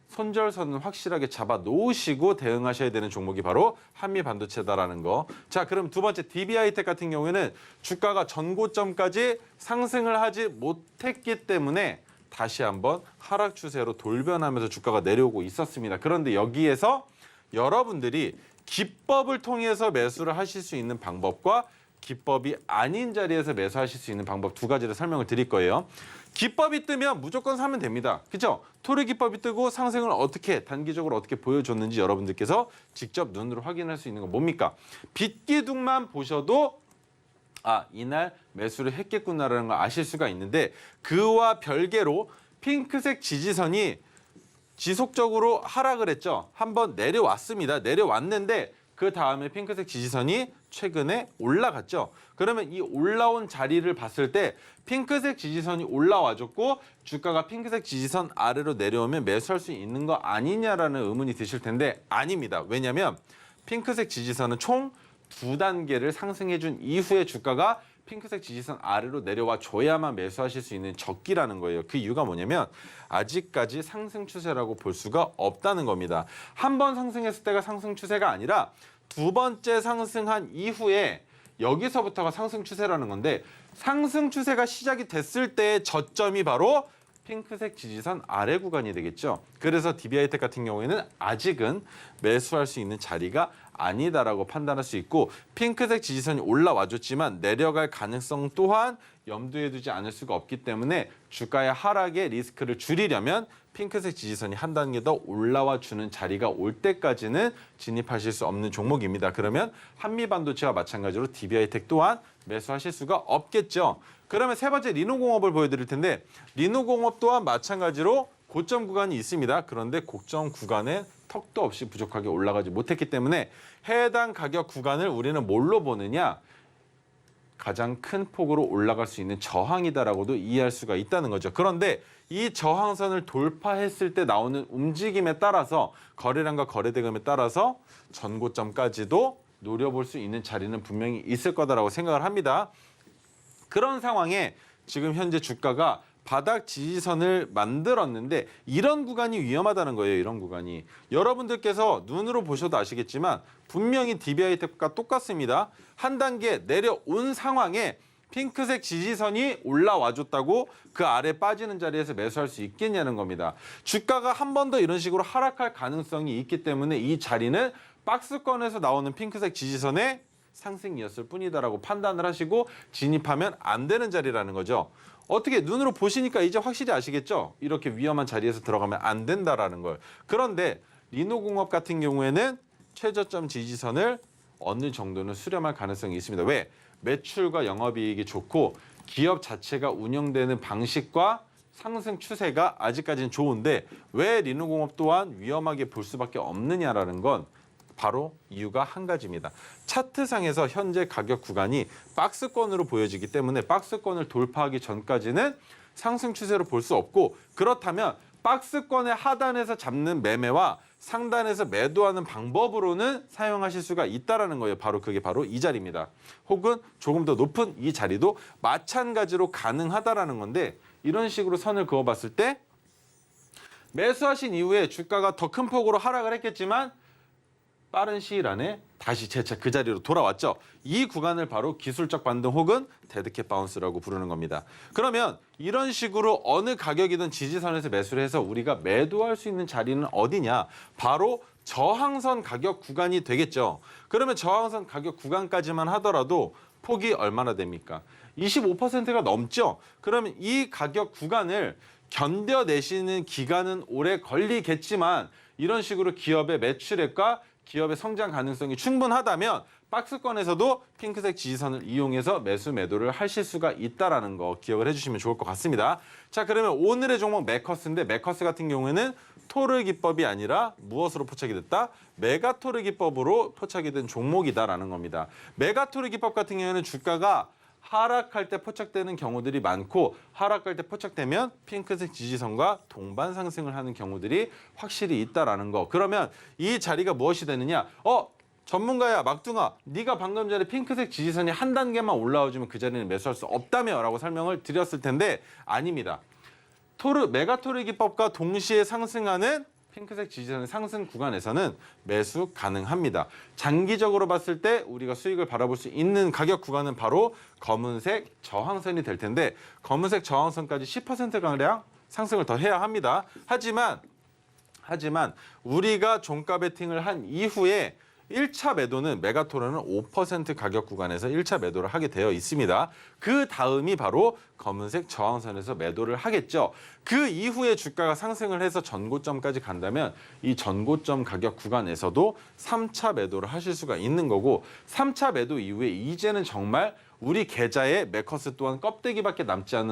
손절선은 확실하게 잡아 놓으시고 대응하셔야 되는 종목이 바로 한미반도체다라는 거. 자, 그럼 두 번째 DB하이텍 같은 경우에는 주가가 전고점까지 상승을 하지 못했기 때문에 다시 한번 하락 추세로 돌변하면서 주가가 내려오고 있었습니다. 그런데 여기에서 여러분들이 기법을 통해서 매수를 하실 수 있는 방법과 기법이 아닌 자리에서 매수하실 수 있는 방법 두 가지를 설명을 드릴 거예요. 기법이 뜨면 무조건 사면 됩니다. 그렇죠? 토르 기법이 뜨고 상승을 어떻게 단기적으로 어떻게 보여줬는지 여러분들께서 직접 눈으로 확인할 수 있는 건 뭡니까? 빗기둥만 보셔도 이날 매수를 했겠구나라는 걸 아실 수가 있는데 그와 별개로 핑크색 지지선이 지속적으로 하락을 했죠. 한번 내려왔습니다. 내려왔는데 그 다음에 핑크색 지지선이 최근에 올라갔죠. 그러면 이 올라온 자리를 봤을 때 핑크색 지지선이 올라와줬고 주가가 핑크색 지지선 아래로 내려오면 매수할 수 있는 거 아니냐라는 의문이 드실 텐데 아닙니다. 왜냐하면 핑크색 지지선은 총 2단계를 상승해준 이후에 주가가 핑크색 지지선 아래로 내려와 줘야만 매수하실 수 있는 적기라는 거예요. 그 이유가 뭐냐면 아직까지 상승 추세라고 볼 수가 없다는 겁니다. 한 번 상승했을 때가 상승 추세가 아니라 두 번째 상승한 이후에 여기서부터가 상승 추세라는 건데 상승 추세가 시작이 됐을 때의 저점이 바로 핑크색 지지선 아래 구간이 되겠죠. 그래서 DB하이텍 같은 경우에는 아직은 매수할 수 있는 자리가 아니다라고 판단할 수 있고 핑크색 지지선이 올라와줬지만 내려갈 가능성 또한 염두에 두지 않을 수가 없기 때문에 주가의 하락의 리스크를 줄이려면 핑크색 지지선이 한 단계 더 올라와 주는 자리가 올 때까지는 진입하실 수 없는 종목입니다. 그러면 한미반도체와 마찬가지로 DB하이텍 또한 매수하실 수가 없겠죠. 그러면 세 번째 리노공업을 보여드릴 텐데 리노공업 또한 마찬가지로 고점 구간이 있습니다. 그런데 고점 구간에 턱도 없이 부족하게 올라가지 못했기 때문에 해당 가격 구간을 우리는 뭘로 보느냐? 가장 큰 폭으로 올라갈 수 있는 저항이다라고도 이해할 수가 있다는 거죠. 그런데 이 저항선을 돌파했을 때 나오는 움직임에 따라서 거래량과 거래대금에 따라서 전고점까지도 노려볼 수 있는 자리는 분명히 있을 거다라고 생각을 합니다. 그런 상황에 지금 현재 주가가 바닥 지지선을 만들었는데 이런 구간이 위험하다는 거예요. 이런 구간이. 여러분들께서 눈으로 보셔도 아시겠지만 분명히 DB하이텍과 똑같습니다. 한 단계 내려온 상황에 핑크색 지지선이 올라와줬다고 그 아래 빠지는 자리에서 매수할 수 있겠냐는 겁니다. 주가가 한 번 더 이런 식으로 하락할 가능성이 있기 때문에 이 자리는 박스권에서 나오는 핑크색 지지선의 상승이었을 뿐이다라고 판단을 하시고 진입하면 안 되는 자리라는 거죠. 어떻게 눈으로 보시니까 이제 확실히 아시겠죠? 이렇게 위험한 자리에서 들어가면 안 된다라는 걸. 그런데 리노공업 같은 경우에는 최저점 지지선을 어느 정도는 수렴할 가능성이 있습니다. 왜? 매출과 영업이익이 좋고 기업 자체가 운영되는 방식과 상승 추세가 아직까지는 좋은데 왜 리노공업 또한 위험하게 볼 수밖에 없느냐라는 건 바로 이유가 한 가지입니다. 차트상에서 현재 가격 구간이 박스권으로 보여지기 때문에 박스권을 돌파하기 전까지는 상승 추세로 볼 수 없고 그렇다면 박스권의 하단에서 잡는 매매와 상단에서 매도하는 방법으로는 사용하실 수가 있다라는 거예요. 그게 바로 이 자리입니다. 혹은 조금 더 높은 이 자리도 마찬가지로 가능하다라는 건데 이런 식으로 선을 그어봤을 때 매수하신 이후에 주가가 더 큰 폭으로 하락을 했겠지만 빠른 시일 안에 다시 재차 그 자리로 돌아왔죠. 이 구간을 바로 기술적 반등 혹은 데드캣 바운스라고 부르는 겁니다. 그러면 이런 식으로 어느 가격이든 지지선에서 매수를 해서 우리가 매도할 수 있는 자리는 어디냐? 바로 저항선 가격 구간이 되겠죠. 그러면 저항선 가격 구간까지만 하더라도 폭이 얼마나 됩니까? 25%가 넘죠. 그러면 이 가격 구간을 견뎌내시는 기간은 오래 걸리겠지만 이런 식으로 기업의 매출액과 기업의 성장 가능성이 충분하다면 박스권에서도 핑크색 지지선을 이용해서 매수 매도를 하실 수가 있다라는 거 기억을 해주시면 좋을 것 같습니다. 자, 그러면 오늘의 종목 매커스인데 매커스 같은 경우에는 토르 기법이 아니라 무엇으로 포착이 됐다? 메가토르 기법으로 포착이 된 종목이다라는 겁니다. 메가토르 기법 같은 경우에는 주가가 하락할 때 포착되는 경우들이 많고 하락할 때 포착되면 핑크색 지지선과 동반 상승을 하는 경우들이 확실히 있다라는 거. 그러면 이 자리가 무엇이 되느냐? 전문가야 막둥아, 네가 방금 전에 핑크색 지지선이 한 단계만 올라와주면 그 자리는 매수할 수 없다며 라고 설명을 드렸을 텐데 아닙니다. 메가토르 기법과 동시에 상승하는 핑크색 지지선의 상승 구간에서는 매수 가능합니다. 장기적으로 봤을 때 우리가 수익을 바라볼 수 있는 가격 구간은 바로 검은색 저항선이 될 텐데 검은색 저항선까지 10%가량 상승을 더 해야 합니다. 하지만 우리가 종가 베팅을 한 이후에 1차 매도는 메가토르는 5% 가격 구간에서 1차 매도를 하게 되어 있습니다. 그 다음이 바로 검은색 저항선에서 매도를 하겠죠. 그 이후에 주가가 상승을 해서 전고점까지 간다면 이 전고점 가격 구간에서도 3차 매도를 하실 수가 있는 거고 3차 매도 이후에 이제는 정말 우리 계좌에 매커스 또한 껍데기밖에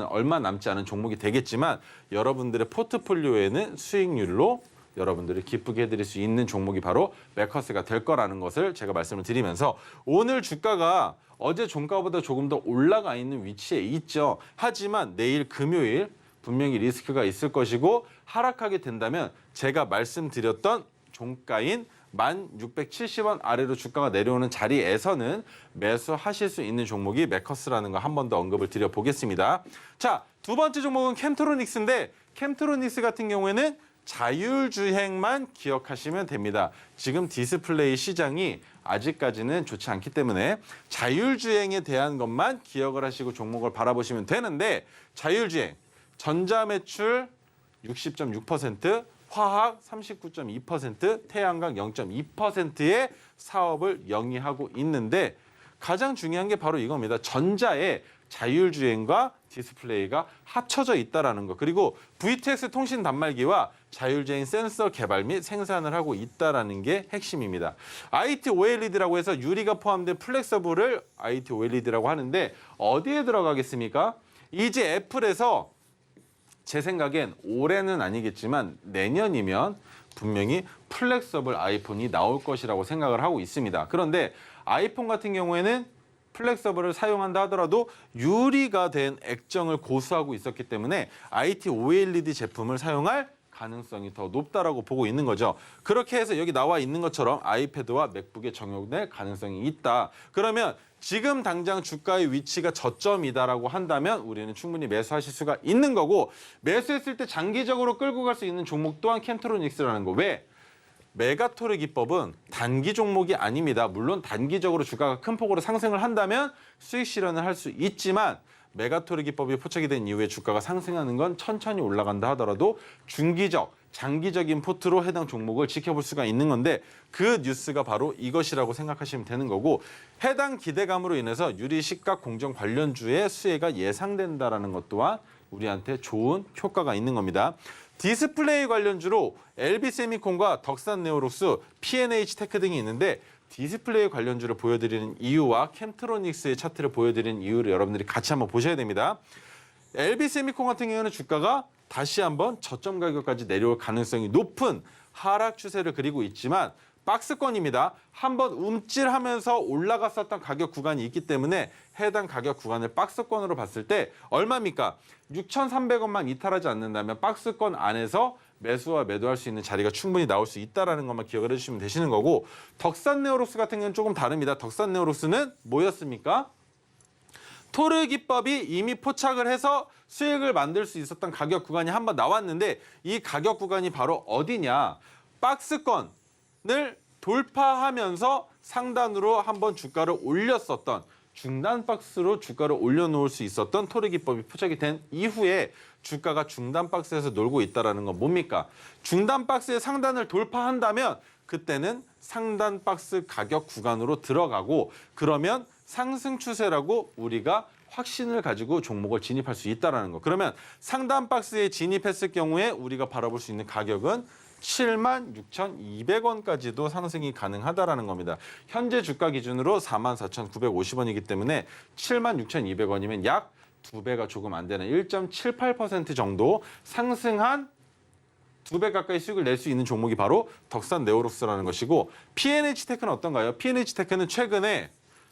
얼마 남지 않은 종목이 되겠지만 여러분들의 포트폴리오에는 수익률로 여러분들이 기쁘게 해드릴 수 있는 종목이 바로 매커스가 될 거라는 것을 제가 말씀을 드리면서 오늘 주가가 어제 종가보다 조금 더 올라가 있는 위치에 있죠. 하지만 내일 금요일 분명히 리스크가 있을 것이고 하락하게 된다면 제가 말씀드렸던 종가인 1670원 아래로 주가가 내려오는 자리에서는 매수하실 수 있는 종목이 매커스라는 거 한 번 더 언급을 드려보겠습니다. 자, 두 번째 종목은 캠트로닉스인데 캠트로닉스 같은 경우에는 자율주행만 기억하시면 됩니다. 지금 디스플레이 시장이 아직까지는 좋지 않기 때문에 자율주행에 대한 것만 기억을 하시고 종목을 바라보시면 되는데 자율주행, 전자매출 60.6%, 화학 39.2%, 태양광 0.2%의 사업을 영위하고 있는데 가장 중요한 게 바로 이겁니다. 전자에 자율주행과 디스플레이가 합쳐져 있다는 거. 그리고 VTX 통신 단말기와 자율주행 센서 개발 및 생산을 하고 있다는 게 핵심입니다. IT OLED라고 해서 유리가 포함된 플렉서블을 IT OLED라고 하는데 어디에 들어가겠습니까? 이제 애플에서 제 생각엔 올해는 아니겠지만 내년이면 분명히 플렉서블 아이폰이 나올 것이라고 생각을 하고 있습니다. 그런데 아이폰 같은 경우에는 플렉서블을 사용한다 하더라도 유리가 된 액정을 고수하고 있었기 때문에 IT OLED 제품을 사용할 가능성이 더 높다라고 보고 있는 거죠. 그렇게 해서 여기 나와 있는 것처럼 아이패드와 맥북에 적용될 가능성이 있다. 그러면 지금 당장 주가의 위치가 저점이다라고 한다면 우리는 충분히 매수하실 수가 있는 거고 매수했을 때 장기적으로 끌고 갈 수 있는 종목 또한 캠트로닉스라는 거. 왜? 메가토르 기법은 단기 종목이 아닙니다. 물론 단기적으로 주가가 큰 폭으로 상승을 한다면 수익 실현을 할 수 있지만 메가토르 기법이 포착이 된 이후에 주가가 상승하는 건 천천히 올라간다 하더라도 중기적, 장기적인 포트로 해당 종목을 지켜볼 수가 있는 건데 그 뉴스가 바로 이것이라고 생각하시면 되는 거고 해당 기대감으로 인해서 유리 시가 공정 관련주의 수혜가 예상된다라는 것 또한 우리한테 좋은 효과가 있는 겁니다. 디스플레이 관련주로 LB세미콘과 덕산네오록스, P&H 테크 등이 있는데 디스플레이 관련주를 보여드리는 이유와 캠트로닉스의 차트를 보여드리는 이유를 여러분들이 같이 한번 보셔야 됩니다. LB세미콘 같은 경우는 주가가 다시 한번 저점 가격까지 내려올 가능성이 높은 하락 추세를 그리고 있지만 박스권입니다. 한번 움찔하면서 올라갔었던 가격 구간이 있기 때문에 해당 가격 구간을 박스권으로 봤을 때 얼마입니까? 6,300원만 이탈하지 않는다면 박스권 안에서 매수와 매도할 수 있는 자리가 충분히 나올 수 있다는 것만 기억을 해주시면 되시는 거고 덕산네오록스 같은 경우는 조금 다릅니다. 덕산네오록스는 뭐였습니까? 토르 기법이 이미 포착을 해서 수익을 만들 수 있었던 가격 구간이 한번 나왔는데 이 가격 구간이 바로 어디냐? 박스권을 돌파하면서 상단으로 한번 주가를 올렸었던 중단 박스로 주가를 올려놓을 수 있었던 토르 기법이 포착이 된 이후에 주가가 중단 박스에서 놀고 있다는 건 뭡니까? 중단 박스의 상단을 돌파한다면 그때는 상단 박스 가격 구간으로 들어가고 그러면 상승 추세라고 우리가 확신을 가지고 종목을 진입할 수 있다는 거. 그러면 상단 박스에 진입했을 경우에 우리가 바라볼 수 있는 가격은 76,200원까지도 상승이 가능하다라는 겁니다. 현재 주가 기준으로 44,950원이기 때문에 76,200원이면 약 2배가 조금 안 되는 1.78% 정도 상승한 2배 가까이 수익을 낼 수 있는 종목이 바로 덕산 네오록스라는 것이고, PNH테크는 어떤가요? PNH테크는 최근에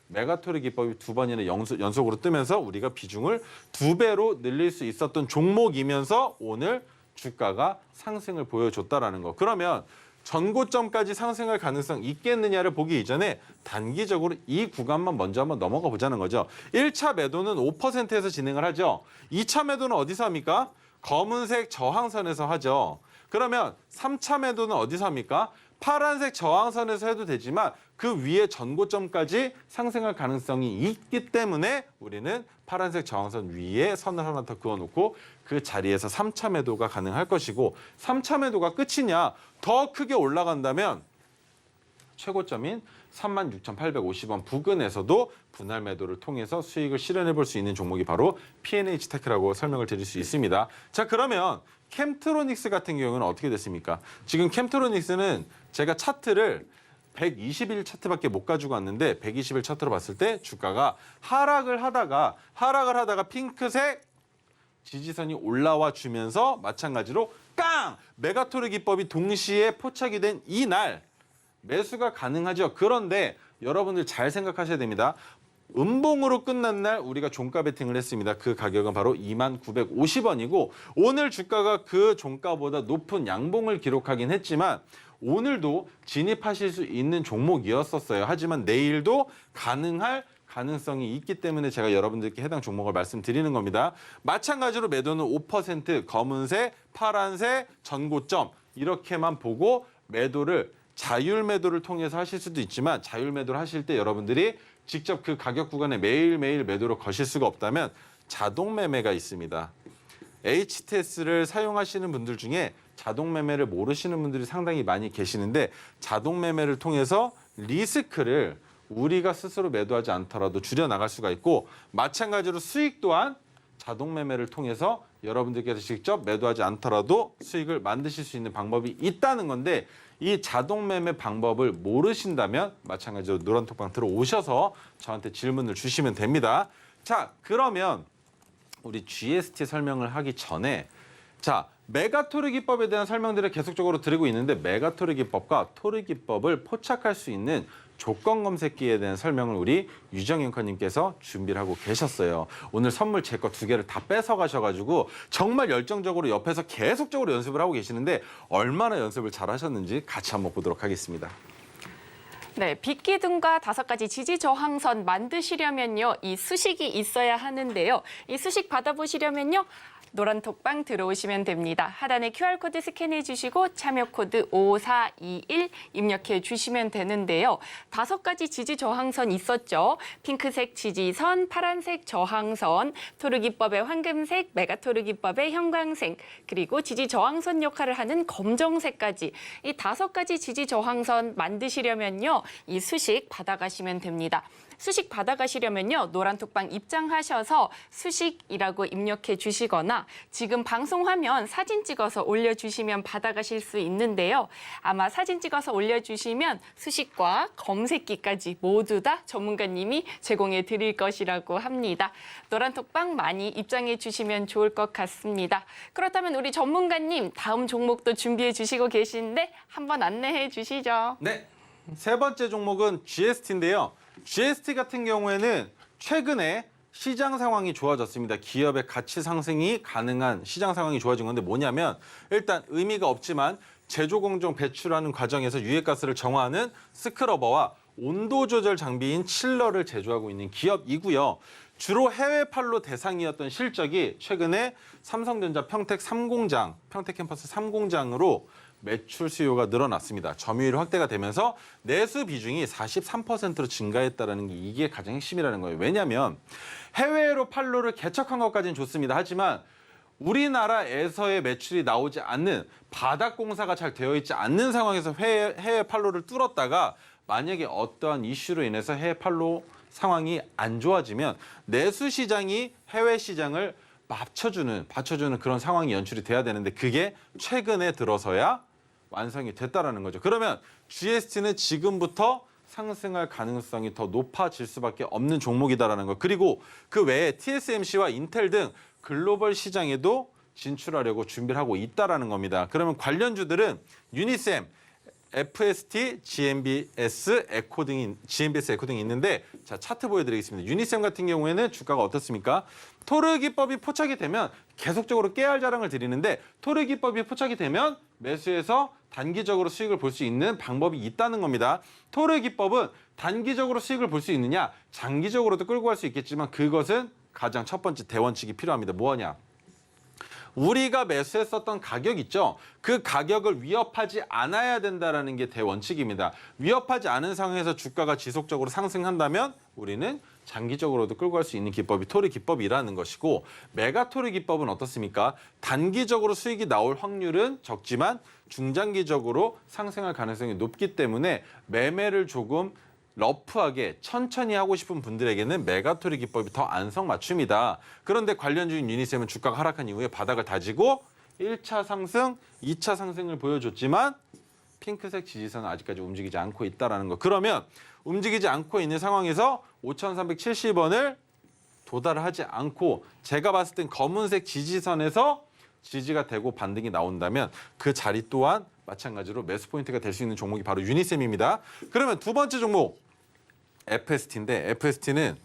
메가토르 기법이 2번이나 연속으로 뜨면서 우리가 비중을 2배로 늘릴 수 있었던 종목이면서 오늘 주가가 상승을 보여줬다라는 거. 그러면 전고점까지 상승할 가능성 있겠느냐를 보기 이전에 단기적으로 이 구간만 먼저 한번 넘어가 보자는 거죠. 1차 매도는 5%에서 진행을 하죠. 2차 매도는 어디서 합니까? 검은색 저항선에서 하죠. 그러면 3차 매도는 어디서 합니까? 파란색 저항선에서 해도 되지만 그 위에 전고점까지 상승할 가능성이 있기 때문에 우리는 파란색 저항선 위에 선을 하나 더 그어놓고 그 자리에서 3차 매도가 가능할 것이고, 3차 매도가 끝이냐, 더 크게 올라간다면 최고점인 36,850원 부근에서도 분할 매도를 통해서 수익을 실현해 볼 수 있는 종목이 바로 PNH테크라고 설명을 드릴 수 있습니다. 자, 그러면 캠트로닉스 같은 경우는 어떻게 됐습니까? 지금 캠트로닉스는 제가 차트를 120일 차트밖에 못 가지고 왔는데 120일 차트로 봤을 때 주가가 하락을 하다가 핑크색 지지선이 올라와 주면서 마찬가지로 깡! 메가토르 기법이 동시에 포착이 된 이날 매수가 가능하죠. 그런데 여러분들 잘 생각하셔야 됩니다. 음봉으로 끝난 날 우리가 종가 베팅을 했습니다. 그 가격은 바로 2950원이고 오늘 주가가 그 종가보다 높은 양봉을 기록하긴 했지만 오늘도 진입하실 수 있는 종목이었었어요. 하지만 내일도 가능할 가능성이 있기 때문에 제가 여러분들께 해당 종목을 말씀드리는 겁니다. 마찬가지로 매도는 5%, 검은색, 파란색, 전고점 이렇게만 보고 매도를 자율 매도를 통해서 하실 수도 있지만 자율 매도를 하실 때 여러분들이 직접 그 가격 구간에 매일매일 매도를 거실 수가 없다면 자동 매매가 있습니다. HTS를 사용하시는 분들 중에 자동 매매를 모르시는 분들이 상당히 많이 계시는데 자동 매매를 통해서 리스크를 우리가 스스로 매도하지 않더라도 줄여나갈 수가 있고 마찬가지로 수익 또한 자동 매매를 통해서 여러분들께서 직접 매도하지 않더라도 수익을 만드실 수 있는 방법이 있다는 건데 이 자동 매매 방법을 모르신다면 마찬가지로 노란톡방 들어오셔서 저한테 질문을 주시면 됩니다. 자, 그러면 우리 GST 설명을 하기 전에 자, 메가토르 기법에 대한 설명들을 계속적으로 드리고 있는데 메가토르 기법과 토르 기법을 포착할 수 있는 조건 검색기에 대한 설명을 우리 유정 앵커님께서 준비를 하고 계셨어요. 오늘 선물 제 거 2개를 다 뺏어 가셔가지고 정말 열정적으로 옆에서 계속적으로 연습을 하고 계시는데 얼마나 연습을 잘 하셨는지 같이 한번 보도록 하겠습니다. 네, 빗기둥과 5가지 지지 저항선 만드시려면요, 이 수식이 있어야 하는데요. 이 수식 받아보시려면요. 노란톡방 들어오시면 됩니다. 하단에 QR코드 스캔해 주시고 참여 코드 5421 입력해 주시면 되는데요. 5가지 지지 저항선 있었죠. 핑크색 지지선, 파란색 저항선, 토르기법의 황금색, 메가토르기법의 형광색, 그리고 지지 저항선 역할을 하는 검정색까지 이 5가지 지지 저항선 만드시려면요. 이 수식 받아가시면 됩니다. 수식 받아가시려면요. 노란톡방 입장하셔서 수식이라고 입력해 주시거나 지금 방송 화면 사진 찍어서 올려주시면 받아가실 수 있는데요. 아마 사진 찍어서 올려주시면 수식과 검색기까지 모두 다 전문가님이 제공해 드릴 것이라고 합니다. 노란톡방 많이 입장해 주시면 좋을 것 같습니다. 그렇다면 우리 전문가님 다음 종목도 준비해 주시고 계신데 한번 안내해 주시죠. 네, 세 번째 종목은 GST인데요. GST 같은 경우에는 최근에 시장 상황이 좋아졌습니다. 기업의 가치 상승이 가능한 시장 상황이 좋아진 건데 뭐냐면 일단 의미가 없지만 제조 공정 배출하는 과정에서 유해가스를 정화하는 스크러버와 온도 조절 장비인 칠러를 제조하고 있는 기업이고요. 주로 해외 판로 대상이었던 실적이 최근에 삼성전자 평택 캠퍼스 3공장으로 매출 수요가 늘어났습니다. 점유율이 확대가 되면서 내수 비중이 43%로 증가했다는 게 이게 가장 핵심이라는 거예요. 왜냐하면 해외로 판로를 개척한 것까지는 좋습니다. 하지만 우리나라에서의 매출이 나오지 않는 바닥 공사가 잘 되어 있지 않는 상황에서 해외 판로를 뚫었다가 만약에 어떠한 이슈로 인해서 해외 판로 상황이 안 좋아지면 내수 시장이 해외 시장을 받쳐주는 그런 상황이 연출이 돼야 되는데 그게 최근에 들어서야 완성이 됐다라는 거죠. 그러면 GST는 지금부터 상승할 가능성이 더 높아질 수밖에 없는 종목이다라는 거. 그리고 그 외에 TSMC와 인텔 등 글로벌 시장에도 진출하려고 준비를 하고 있다라는 겁니다. 그러면 관련주들은 유니셈, FST, GMBS, 에코 등이 있는데 자 차트 보여드리겠습니다. 유니셈 같은 경우에는 주가가 어떻습니까? 토르 기법이 포착이 되면 계속적으로 깨알 자랑을 드리는데 토르 기법이 포착이 되면 매수해서 단기적으로 수익을 볼 수 있는 방법이 있다는 겁니다. 토르 기법은 단기적으로 수익을 볼 수 있느냐, 장기적으로도 끌고 갈 수 있겠지만 그것은 가장 첫 번째 대원칙이 필요합니다. 뭐냐? 우리가 매수했었던 가격 있죠. 그 가격을 위협하지 않아야 된다는 게 대원칙입니다. 위협하지 않은 상황에서 주가가 지속적으로 상승한다면 우리는 장기적으로도 끌고 갈 수 있는 기법이 토르 기법이라는 것이고 메가토르 기법은 어떻습니까? 단기적으로 수익이 나올 확률은 적지만 중장기적으로 상승할 가능성이 높기 때문에 매매를 조금 러프하게 천천히 하고 싶은 분들에게는 메가토르 기법이 더 안성맞춤이다. 그런데 관련주인 유니셈은 주가가 하락한 이후에 바닥을 다지고 1차 상승, 2차 상승을 보여줬지만 핑크색 지지선은 아직까지 움직이지 않고 있다는 거. 그러면 움직이지 않고 있는 상황에서 5,370원을 도달하지 않고 제가 봤을 땐 검은색 지지선에서 지지가 되고 반등이 나온다면 그 자리 또한 마찬가지로 매수 포인트가 될 수 있는 종목이 바로 유니셈입니다. 그러면 두 번째 종목 FST인데 FST는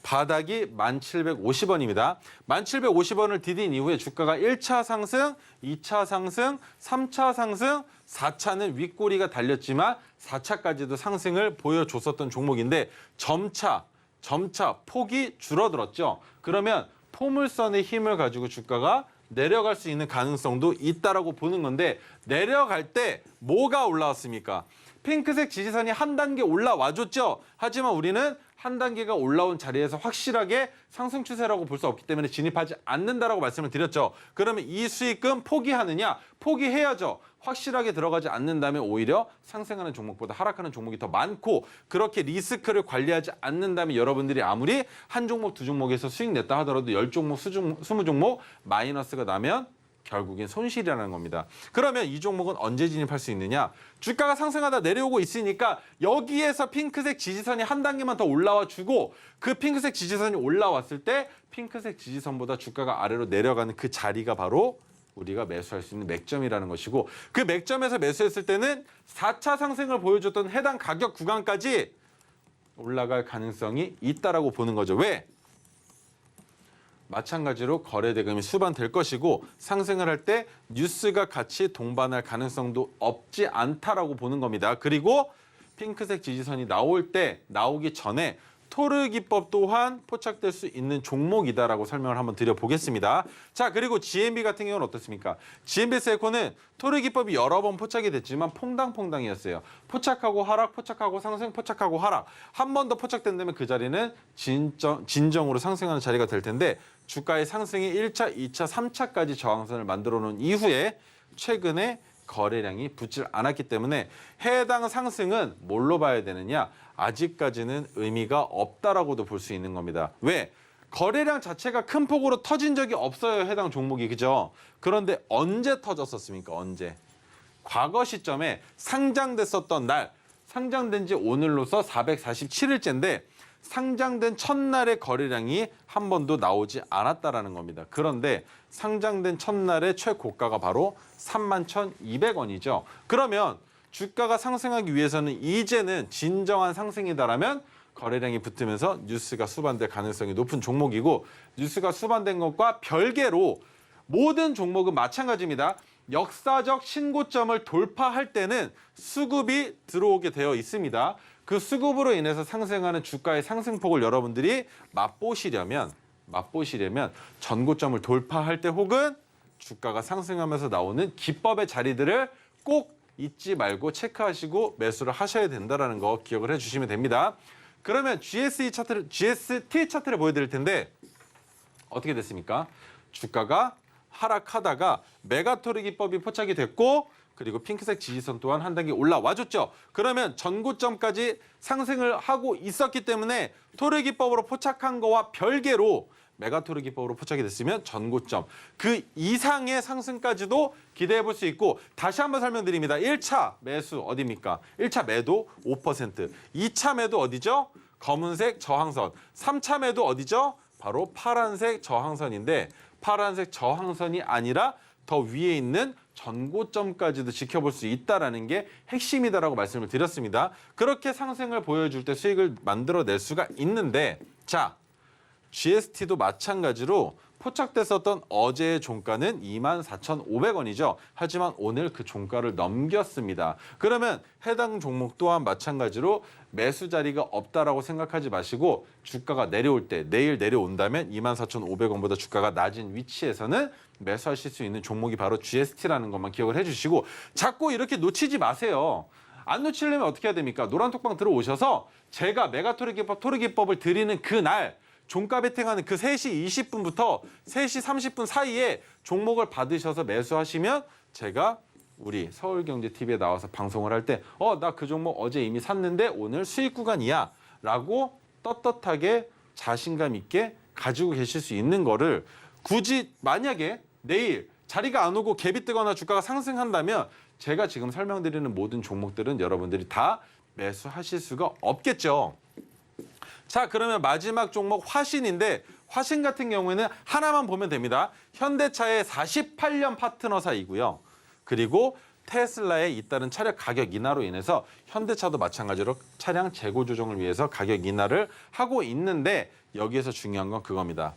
바닥이 1,750원입니다. 1,750원을 디딘 이후에 주가가 1차 상승, 2차 상승, 3차 상승, 4차는 윗꼬리가 달렸지만 4차까지도 상승을 보여줬었던 종목인데 점차 폭이 줄어들었죠. 그러면 포물선의 힘을 가지고 주가가 내려갈 수 있는 가능성도 있다라고 보는 건데 내려갈 때 뭐가 올라왔습니까? 핑크색 지지선이 한 단계 올라와줬죠. 하지만 우리는 한 단계가 올라온 자리에서 확실하게 상승 추세라고 볼 수 없기 때문에 진입하지 않는다라고 말씀을 드렸죠. 그러면 이 수익금 포기하느냐? 포기해야죠. 확실하게 들어가지 않는다면 오히려 상승하는 종목보다 하락하는 종목이 더 많고 그렇게 리스크를 관리하지 않는다면 여러분들이 아무리 한 종목, 두 종목에서 수익 냈다 하더라도 10종목, 20종목 마이너스가 나면 결국엔 손실이라는 겁니다. 그러면 이 종목은 언제 진입할 수 있느냐? 주가가 상승하다 내려오고 있으니까 여기에서 핑크색 지지선이 한 단계만 더 올라와 주고 그 핑크색 지지선이 올라왔을 때 핑크색 지지선보다 주가가 아래로 내려가는 그 자리가 바로 우리가 매수할 수 있는 맥점이라는 것이고 그 맥점에서 매수했을 때는 4차 상승을 보여줬던 해당 가격 구간까지 올라갈 가능성이 있다라고 보는 거죠. 왜? 마찬가지로 거래 대금이 수반될 것이고 상승을 할 때 뉴스가 같이 동반할 가능성도 없지 않다라고 보는 겁니다. 그리고 핑크색 지지선이 나오기 전에 토르 기법 또한 포착될 수 있는 종목이다라고 설명을 한번 드려보겠습니다. 자, 그리고 GMB 같은 경우는 어떻습니까? GMBS 에코는 토르 기법이 여러 번 포착이 됐지만 퐁당퐁당이었어요. 포착하고 하락, 포착하고 상승, 포착하고 하락. 한 번 더 포착된다면 그 자리는 진정으로 상승하는 자리가 될 텐데 주가의 상승이 1차, 2차, 3차까지 저항선을 만들어 놓은 이후에 최근에 거래량이 붙질 않았기 때문에 해당 상승은 뭘로 봐야 되느냐? 아직까지는 의미가 없다라고도 볼 수 있는 겁니다. 왜? 거래량 자체가 큰 폭으로 터진 적이 없어요. 해당 종목이. 그죠? 그런데 언제 터졌었습니까? 언제? 과거 시점에 상장됐었던 날, 상장된 지 오늘로서 447일째인데 상장된 첫날의 거래량이 한 번도 나오지 않았다라는 겁니다. 그런데 상장된 첫날의 최고가가 바로 31,200원이죠. 그러면 주가가 상승하기 위해서는 이제는 진정한 상승이다라면 거래량이 붙으면서 뉴스가 수반될 가능성이 높은 종목이고 뉴스가 수반된 것과 별개로 모든 종목은 마찬가지입니다. 역사적 신고점을 돌파할 때는 수급이 들어오게 되어 있습니다. 그 수급으로 인해서 상승하는 주가의 상승폭을 여러분들이 맛보시려면 전고점을 돌파할 때 혹은 주가가 상승하면서 나오는 기법의 자리들을 꼭 잊지 말고 체크하시고 매수를 하셔야 된다는 거 기억을 해주시면 됩니다. 그러면 GST 차트를 보여드릴 텐데 어떻게 됐습니까? 주가가 하락하다가 메가토르 기법이 포착이 됐고 그리고 핑크색 지지선 또한 한 단계 올라와줬죠. 그러면 전고점까지 상승을 하고 있었기 때문에 토르 기법으로 포착한 거와 별개로 메가토르 기법으로 포착이 됐으면 전고점. 그 이상의 상승까지도 기대해 볼 수 있고 다시 한번 설명드립니다. 1차 매수 어디입니까? 1차 매도 5%. 2차 매도 어디죠? 검은색 저항선. 3차 매도 어디죠? 바로 파란색 저항선인데 파란색 저항선이 아니라 더 위에 있는 전고점까지도 지켜볼 수 있다는 게 핵심이다라고 말씀을 드렸습니다. 그렇게 상승을 보여줄 때 수익을 만들어낼 수가 있는데 자, GST도 마찬가지로 포착됐었던 어제의 종가는 24,500원이죠. 하지만 오늘 그 종가를 넘겼습니다. 그러면 해당 종목 또한 마찬가지로 매수 자리가 없다라고 생각하지 마시고 주가가 내려올 때 내일 내려온다면 24,500원보다 주가가 낮은 위치에서는 매수하실 수 있는 종목이 바로 GST라는 것만 기억을 해주시고 자꾸 이렇게 놓치지 마세요. 안 놓치려면 어떻게 해야 됩니까? 노란톡방 들어오셔서 제가 메가토르 기법, 토르 기법을 드리는 그날 종가 베팅하는 그 3시 20분부터 3시 30분 사이에 종목을 받으셔서 매수하시면 제가 우리 서울경제TV에 나와서 방송을 할 때 나 그 종목 어제 이미 샀는데 오늘 수익 구간이야 라고 떳떳하게 자신감 있게 가지고 계실 수 있는 거를 굳이 만약에 내일 자리가 안 오고 갭이 뜨거나 주가가 상승한다면 제가 지금 설명드리는 모든 종목들은 여러분들이 다 매수하실 수가 없겠죠. 자, 그러면 마지막 종목 화신인데 화신 같은 경우에는 하나만 보면 됩니다. 현대차의 48년 파트너사이고요. 그리고 테슬라의 잇따른 차량 가격 인하로 인해서 현대차도 마찬가지로 차량 재고 조정을 위해서 가격 인하를 하고 있는데 여기에서 중요한 건 그겁니다.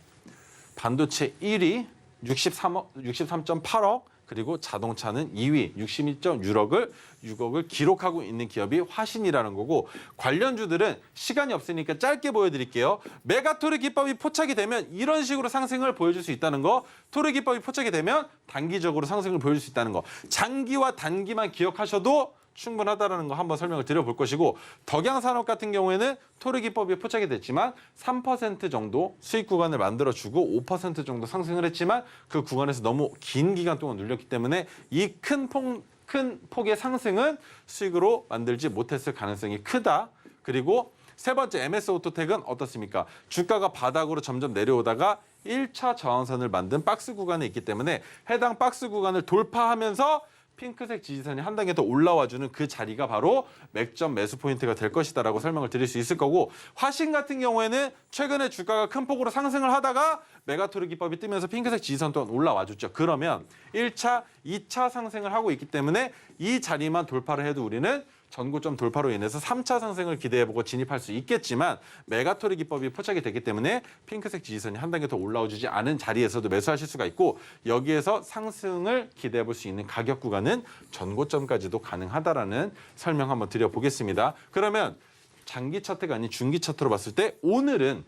반도체 1위 63.8억 그리고 자동차는 2위 62.6억을 기록하고 있는 기업이 화신이라는 거고 관련주들은 시간이 없으니까 짧게 보여드릴게요. 메가토르 기법이 포착이 되면 이런 식으로 상승을 보여줄 수 있다는 거. 토르 기법이 포착이 되면 단기적으로 상승을 보여줄 수 있다는 거. 장기와 단기만 기억하셔도 충분하다는 거 한번 설명을 드려볼 것이고 덕양산업 같은 경우에는 토르 기법이 포착이 됐지만 3% 정도 수익 구간을 만들어주고 5% 정도 상승을 했지만 그 구간에서 너무 긴 기간 동안 눌렸기 때문에 이 큰 폭의 상승은 수익으로 만들지 못했을 가능성이 크다. 그리고 세 번째 MS 오토텍은 어떻습니까? 주가가 바닥으로 점점 내려오다가 1차 저항선을 만든 박스 구간에 있기 때문에 해당 박스 구간을 돌파하면서 핑크색 지지선이 한 단계 더 올라와주는 그 자리가 바로 맥점 매수 포인트가 될 것이다라고 설명을 드릴 수 있을 거고 화신 같은 경우에는 최근에 주가가 큰 폭으로 상승을 하다가 메가토르 기법이 뜨면서 핑크색 지지선 또한 올라와줬죠. 그러면 1차, 2차 상승을 하고 있기 때문에 이 자리만 돌파를 해도 우리는 전고점 돌파로 인해서 3차 상승을 기대해보고 진입할 수 있겠지만 메가토르 기법이 포착이 됐기 때문에 핑크색 지지선이 한 단계 더 올라오지 않은 자리에서도 매수하실 수가 있고 여기에서 상승을 기대해볼 수 있는 가격 구간은 전고점까지도 가능하다라는 설명 한번 드려보겠습니다. 그러면 장기 차트가 아닌 중기 차트로 봤을 때 오늘은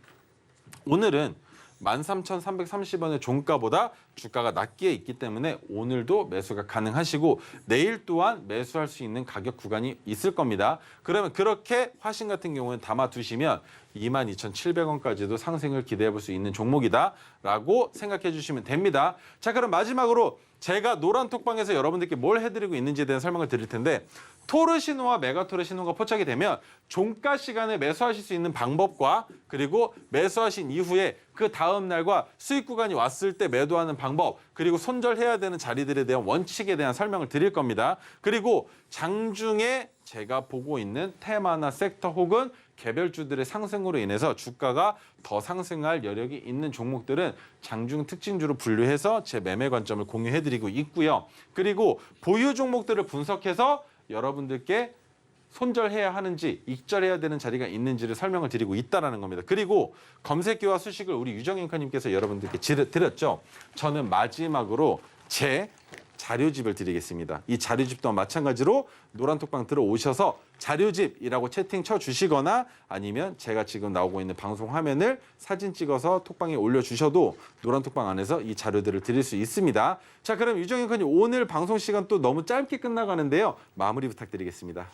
13,330원의 종가보다 주가가 낮게 있기 때문에 오늘도 매수가 가능하시고 내일 또한 매수할 수 있는 가격 구간이 있을 겁니다. 그러면 그렇게 화신 같은 경우는 담아두시면 22,700원까지도 상승을 기대해 볼 수 있는 종목이다라고 생각해 주시면 됩니다. 자, 그럼 마지막으로 제가 노란톡방에서 여러분들께 뭘 해드리고 있는지에 대한 설명을 드릴 텐데 토르 신호와 메가토르 신호가 포착이 되면 종가 시간에 매수하실 수 있는 방법과 그리고 매수하신 이후에 그 다음 날과 수익 구간이 왔을 때 매도하는 방법 그리고 손절해야 되는 자리들에 대한 원칙에 대한 설명을 드릴 겁니다. 그리고 장중에 제가 보고 있는 테마나 섹터 혹은 개별주들의 상승으로 인해서 주가가 더 상승할 여력이 있는 종목들은 장중 특징주로 분류해서 제 매매 관점을 공유해드리고 있고요. 그리고 보유 종목들을 분석해서 여러분들께 손절해야 하는지 익절해야 되는 자리가 있는지를 설명을 드리고 있다는 겁니다. 그리고 검색기와 수식을 우리 유정인 앵커님께서 여러분들께 드렸죠. 저는 마지막으로 제 자료집을 드리겠습니다. 이 자료집 또한 마찬가지로 노란톡방 들어오셔서 자료집이라고 채팅 쳐주시거나 아니면 제가 지금 나오고 있는 방송 화면을 사진 찍어서 톡방에 올려주셔도 노란톡방 안에서 이 자료들을 드릴 수 있습니다. 자, 그럼 유정인 앵커님 오늘 방송 시간 또 너무 짧게 끝나가는데요. 마무리 부탁드리겠습니다.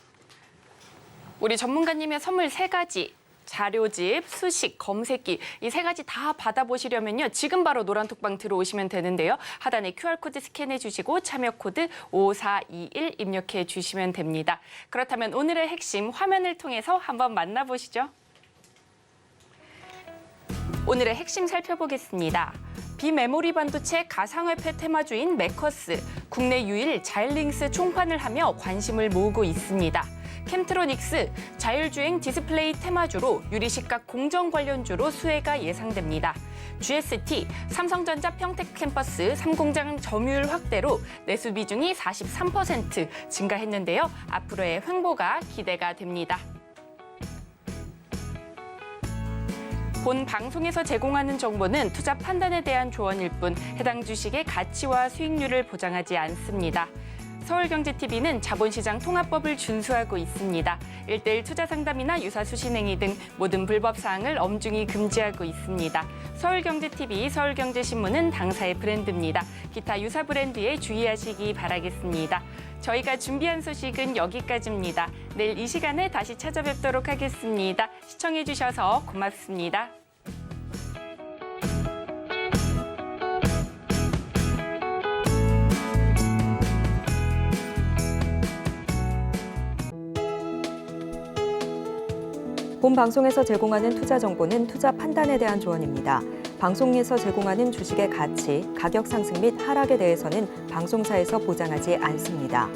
우리 전문가님의 선물 3가지. 자료집, 수식, 검색기 이 3가지 다 받아보시려면요. 지금 바로 노란톡방 들어오시면 되는데요. 하단에 QR코드 스캔해 주시고 참여 코드 5421 입력해 주시면 됩니다. 그렇다면 오늘의 핵심 화면을 통해서 한번 만나보시죠. 오늘의 핵심 살펴보겠습니다. 비메모리 반도체 가상화폐 테마주인 매커스, 국내 유일 자율링스 총판을 하며 관심을 모으고 있습니다. 캠트로닉스, 자율주행 디스플레이 테마주로 유리식각 공정 관련주로 수혜가 예상됩니다. GST, 삼성전자 평택 캠퍼스 3공장 점유율 확대로 내수 비중이 43% 증가했는데요. 앞으로의 횡보가 기대가 됩니다. 본 방송에서 제공하는 정보는 투자 판단에 대한 조언일 뿐 해당 주식의 가치와 수익률을 보장하지 않습니다. 서울경제TV는 자본시장 통합법을 준수하고 있습니다. 1:1 투자 상담이나 유사 수신행위 등 모든 불법 사항을 엄중히 금지하고 있습니다. 서울경제TV, 서울경제신문은 당사의 브랜드입니다. 기타 유사 브랜드에 주의하시기 바라겠습니다. 저희가 준비한 소식은 여기까지입니다. 내일 이 시간에 다시 찾아뵙도록 하겠습니다. 시청해주셔서 고맙습니다. 본 방송에서 제공하는 투자 정보는 투자 판단에 대한 조언입니다. 방송에서 제공하는 주식의 가치, 가격 상승 및 하락에 대해서는 방송사에서 보장하지 않습니다.